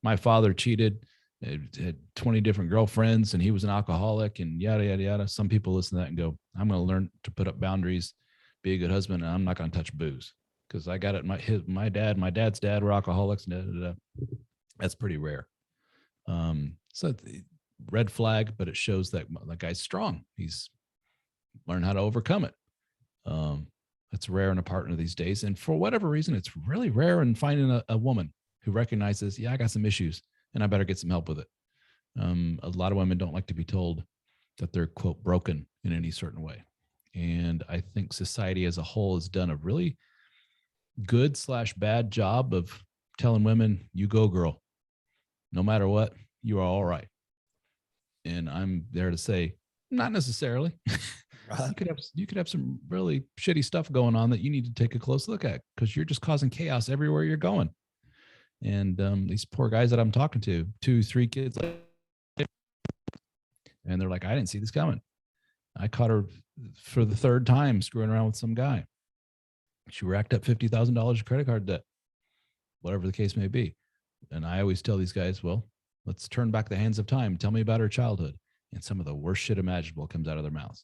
Speaker 3: my father cheated. had 20 different girlfriends and he was an alcoholic and yada, yada, yada. Some people listen to that and go, I'm going to learn to put up boundaries, be a good husband, and I'm not going to touch booze because I got it. My dad's dad were alcoholics. And that's pretty rare. So the red flag, but it shows that guy's strong. He's learned how to overcome it. That's rare in a partner these days. And for whatever reason, it's really rare in finding a woman who recognizes, yeah, I got some issues and I better get some help with it. A lot of women don't like to be told that they're, quote, broken in any certain way. And I think society as a whole has done a really good / bad job of telling women, you go, girl, no matter what, you are all right. And I'm there to say, not necessarily.
Speaker 2: Right.
Speaker 3: You could have some really shitty stuff going on that you need to take a close look at because you're just causing chaos everywhere you're going. And these poor guys that I'm talking to, 2-3 kids, and they're like, I didn't see this coming. I caught her for the 3rd time screwing around with some guy. She racked up $50,000 of credit card debt, whatever the case may be. And I always tell these guys, well, let's turn back the hands of time. Tell me about her childhood. And some of the worst shit imaginable comes out of their mouths.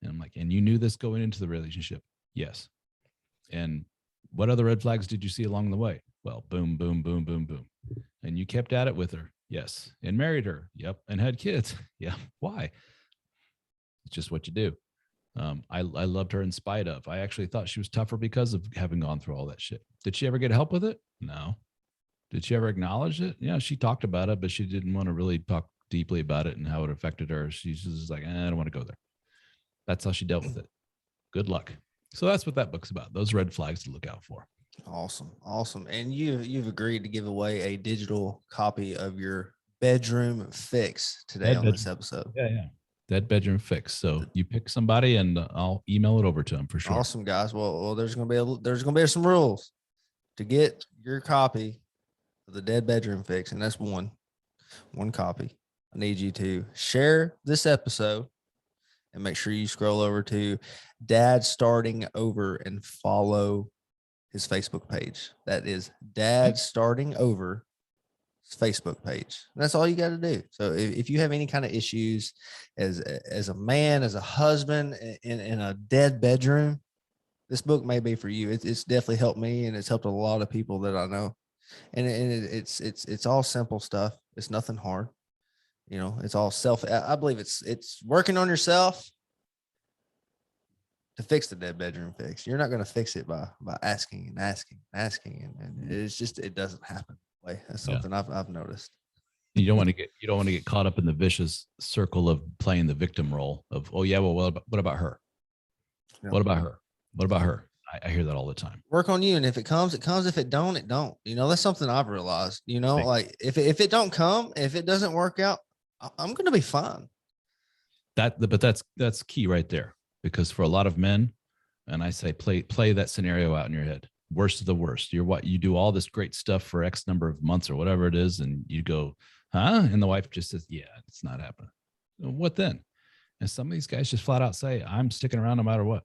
Speaker 3: And I'm like, and you knew this going into the relationship? Yes. And what other red flags did you see along the way? Well, boom, boom, boom, boom, boom. And you kept at it with her? Yes. And married her? Yep. And had kids? Yeah. Why? It's just what you do. I loved her in spite of. I actually thought she was tougher because of having gone through all that shit. Did she ever get help with it? No. Did she ever acknowledge it? Yeah, she talked about it, but she didn't want to really talk deeply about it and how it affected her. She's just like, I don't want to go there. That's how she dealt with it. Good luck. So that's what that book's about. Those red flags to look out for.
Speaker 2: Awesome. And you've agreed to give away a digital copy of your bedroom fix today on this episode.
Speaker 3: Yeah. That bedroom fix. So you pick somebody and I'll email it over to them for sure.
Speaker 2: Awesome, guys. Well, there's going to be some rules to get your copy of the Dead Bedroom Fix. And that's one copy. I need you to share this episode and make sure you scroll over to Dad Starting Over and follow his Facebook page. That is Dad Starting Over Facebook page. That's all you got to do. So if you have any kind of issues as a man, as a husband in a dead bedroom, this book may be for you. It's definitely helped me, and it's helped a lot of people that I know. And it's all simple stuff. It's nothing hard. You know, it's all I believe it's working on yourself to fix the dead bedroom fix. You're not going to fix it by asking, and it's just, it doesn't happen. That's something I've noticed.
Speaker 3: You don't want to get caught up in the vicious circle of playing the victim role of, oh yeah, well, what about her? No. What about her? I hear that all the time.
Speaker 2: Work on you. And if it comes, it comes. If it don't, it don't. You know, that's something I've realized, you know, like if it don't come, if it doesn't work out, I'm going to be fine.
Speaker 3: But that's key right there, because for a lot of men, and I say, play that scenario out in your head. Worst of the worst. You do all this great stuff for X number of months or whatever it is. And you go, huh? And the wife just says, yeah, it's not happening. What then? And some of these guys just flat out say, I'm sticking around no matter what.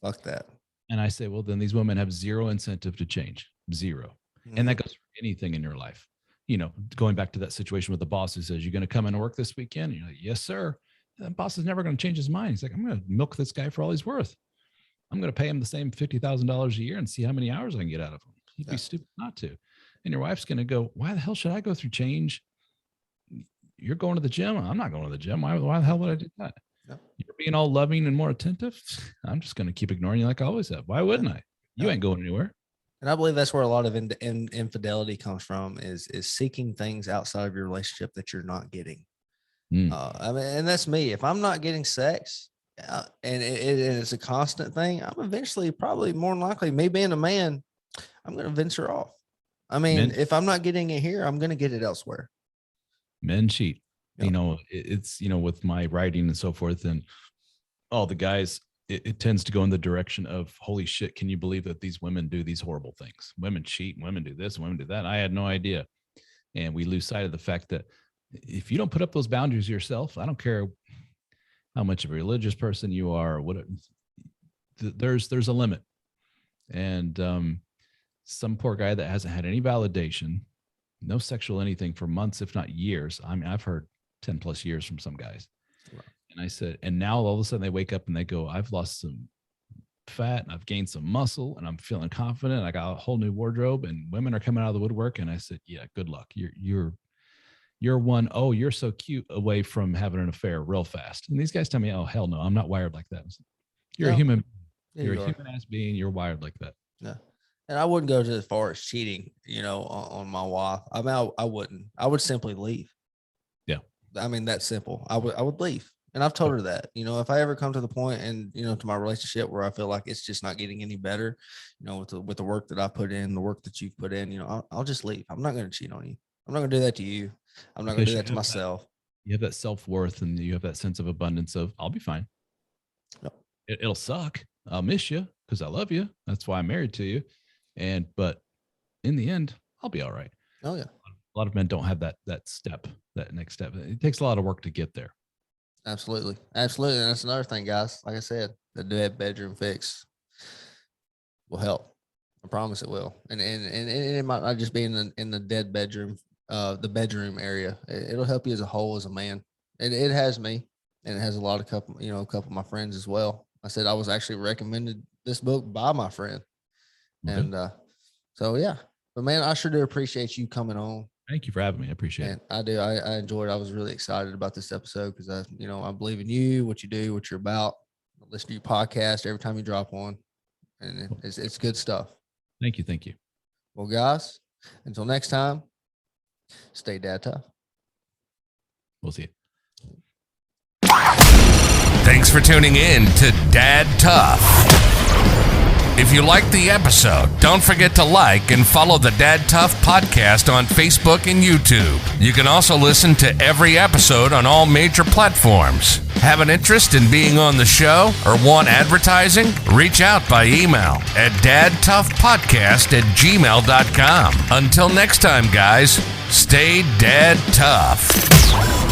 Speaker 2: Fuck that.
Speaker 3: And I say, well, then these women have zero incentive to change. Zero. Mm-hmm. And that goes for anything in your life. You know, going back to that situation with the boss who says, you're going to come in and work this weekend? And you're like, yes, sir. And the boss is never going to change his mind. He's like, I'm going to milk this guy for all he's worth. I'm going to pay him the same $50,000 a year and see how many hours I can get out of him. He'd be stupid not to. And your wife's going to go, why the hell should I go through change? You're going to the gym. I'm not going to the gym. Why the hell would I do that? Yep. You're being all loving and more attentive. I'm just going to keep ignoring you like I always have. Why wouldn't I? You ain't going anywhere.
Speaker 2: And I believe that's where a lot of infidelity comes from is seeking things outside of your relationship that you're not getting. I mean, and that's me. If I'm not getting sex, and it's a constant thing, I'm eventually, probably more than likely, me being a man, I'm going to venture off. I mean, if I'm not getting it here, I'm going to get it elsewhere.
Speaker 3: Men cheat. Yep. You know, it's, you know, with my writing and so forth and all the guys, it tends to go in the direction of, holy shit, can you believe that these women do these horrible things? Women cheat, women do this, women do that. I had no idea. And we lose sight of the fact that if you don't put up those boundaries yourself, I don't care how much of a religious person you are, or what, there's a limit. And some poor guy that hasn't had any validation no sexual anything for months, if not years. I mean, I've heard 10 plus years from some guys. Right. And I said, and now all of a sudden they wake up and they go, I've lost some fat and I've gained some muscle and I'm feeling confident. I got a whole new wardrobe and women are coming out of the woodwork. And I said, yeah, good luck. You're one, oh, you're so cute away from having an affair real fast. And these guys tell me, oh, hell no, I'm not wired like that. You're a human. You're a human ass being. You're wired like that.
Speaker 2: Yeah. And I wouldn't go as far as cheating, on my wife. I mean, I wouldn't. I would simply leave.
Speaker 3: Yeah.
Speaker 2: I mean, that's simple. I would leave. And I've told her that, if I ever come to the point and, to my relationship where I feel like it's just not getting any better, with the work that I put in, the work that you've put in, I'll just leave. I'm not going to cheat on you. I'm not going to do that to you. I'm not going to do that to myself.
Speaker 3: You have that self-worth and you have that sense of abundance of I'll be fine. Yep. It'll suck. I'll miss you because I love you. That's why I'm married to you. But in the end, I'll be all right.
Speaker 2: Oh yeah.
Speaker 3: A lot of men don't have that step, that next step. It takes a lot of work to get there.
Speaker 2: Absolutely. Absolutely. And that's another thing, guys. Like I said, the dead bedroom fix will help. I promise it will. And it might not just be in the dead bedroom, the bedroom area. It'll help you as a whole, as a man. It has me, and it has a couple of my friends as well. I said I was actually recommended this book by my friend. Okay. And so, yeah. But, man, I sure do appreciate you coming on.
Speaker 3: Thank you for having me. I appreciate it.
Speaker 2: I do. I enjoyed it. I was really excited about this episode because I believe in you, what you do, what you're about. I listen to your podcast every time you drop one, and it's good stuff.
Speaker 3: Thank you. Thank you.
Speaker 2: Well, guys, until next time, stay dad tough.
Speaker 3: We'll see you.
Speaker 1: Thanks for tuning in to Dad Tough. If you liked the episode, don't forget to like and follow the Dad Tough podcast on Facebook and YouTube. You can also listen to every episode on all major platforms. Have an interest in being on the show or want advertising? Reach out by email at dadtoughpodcast@gmail.com. Until next time, guys, stay Dad Tough.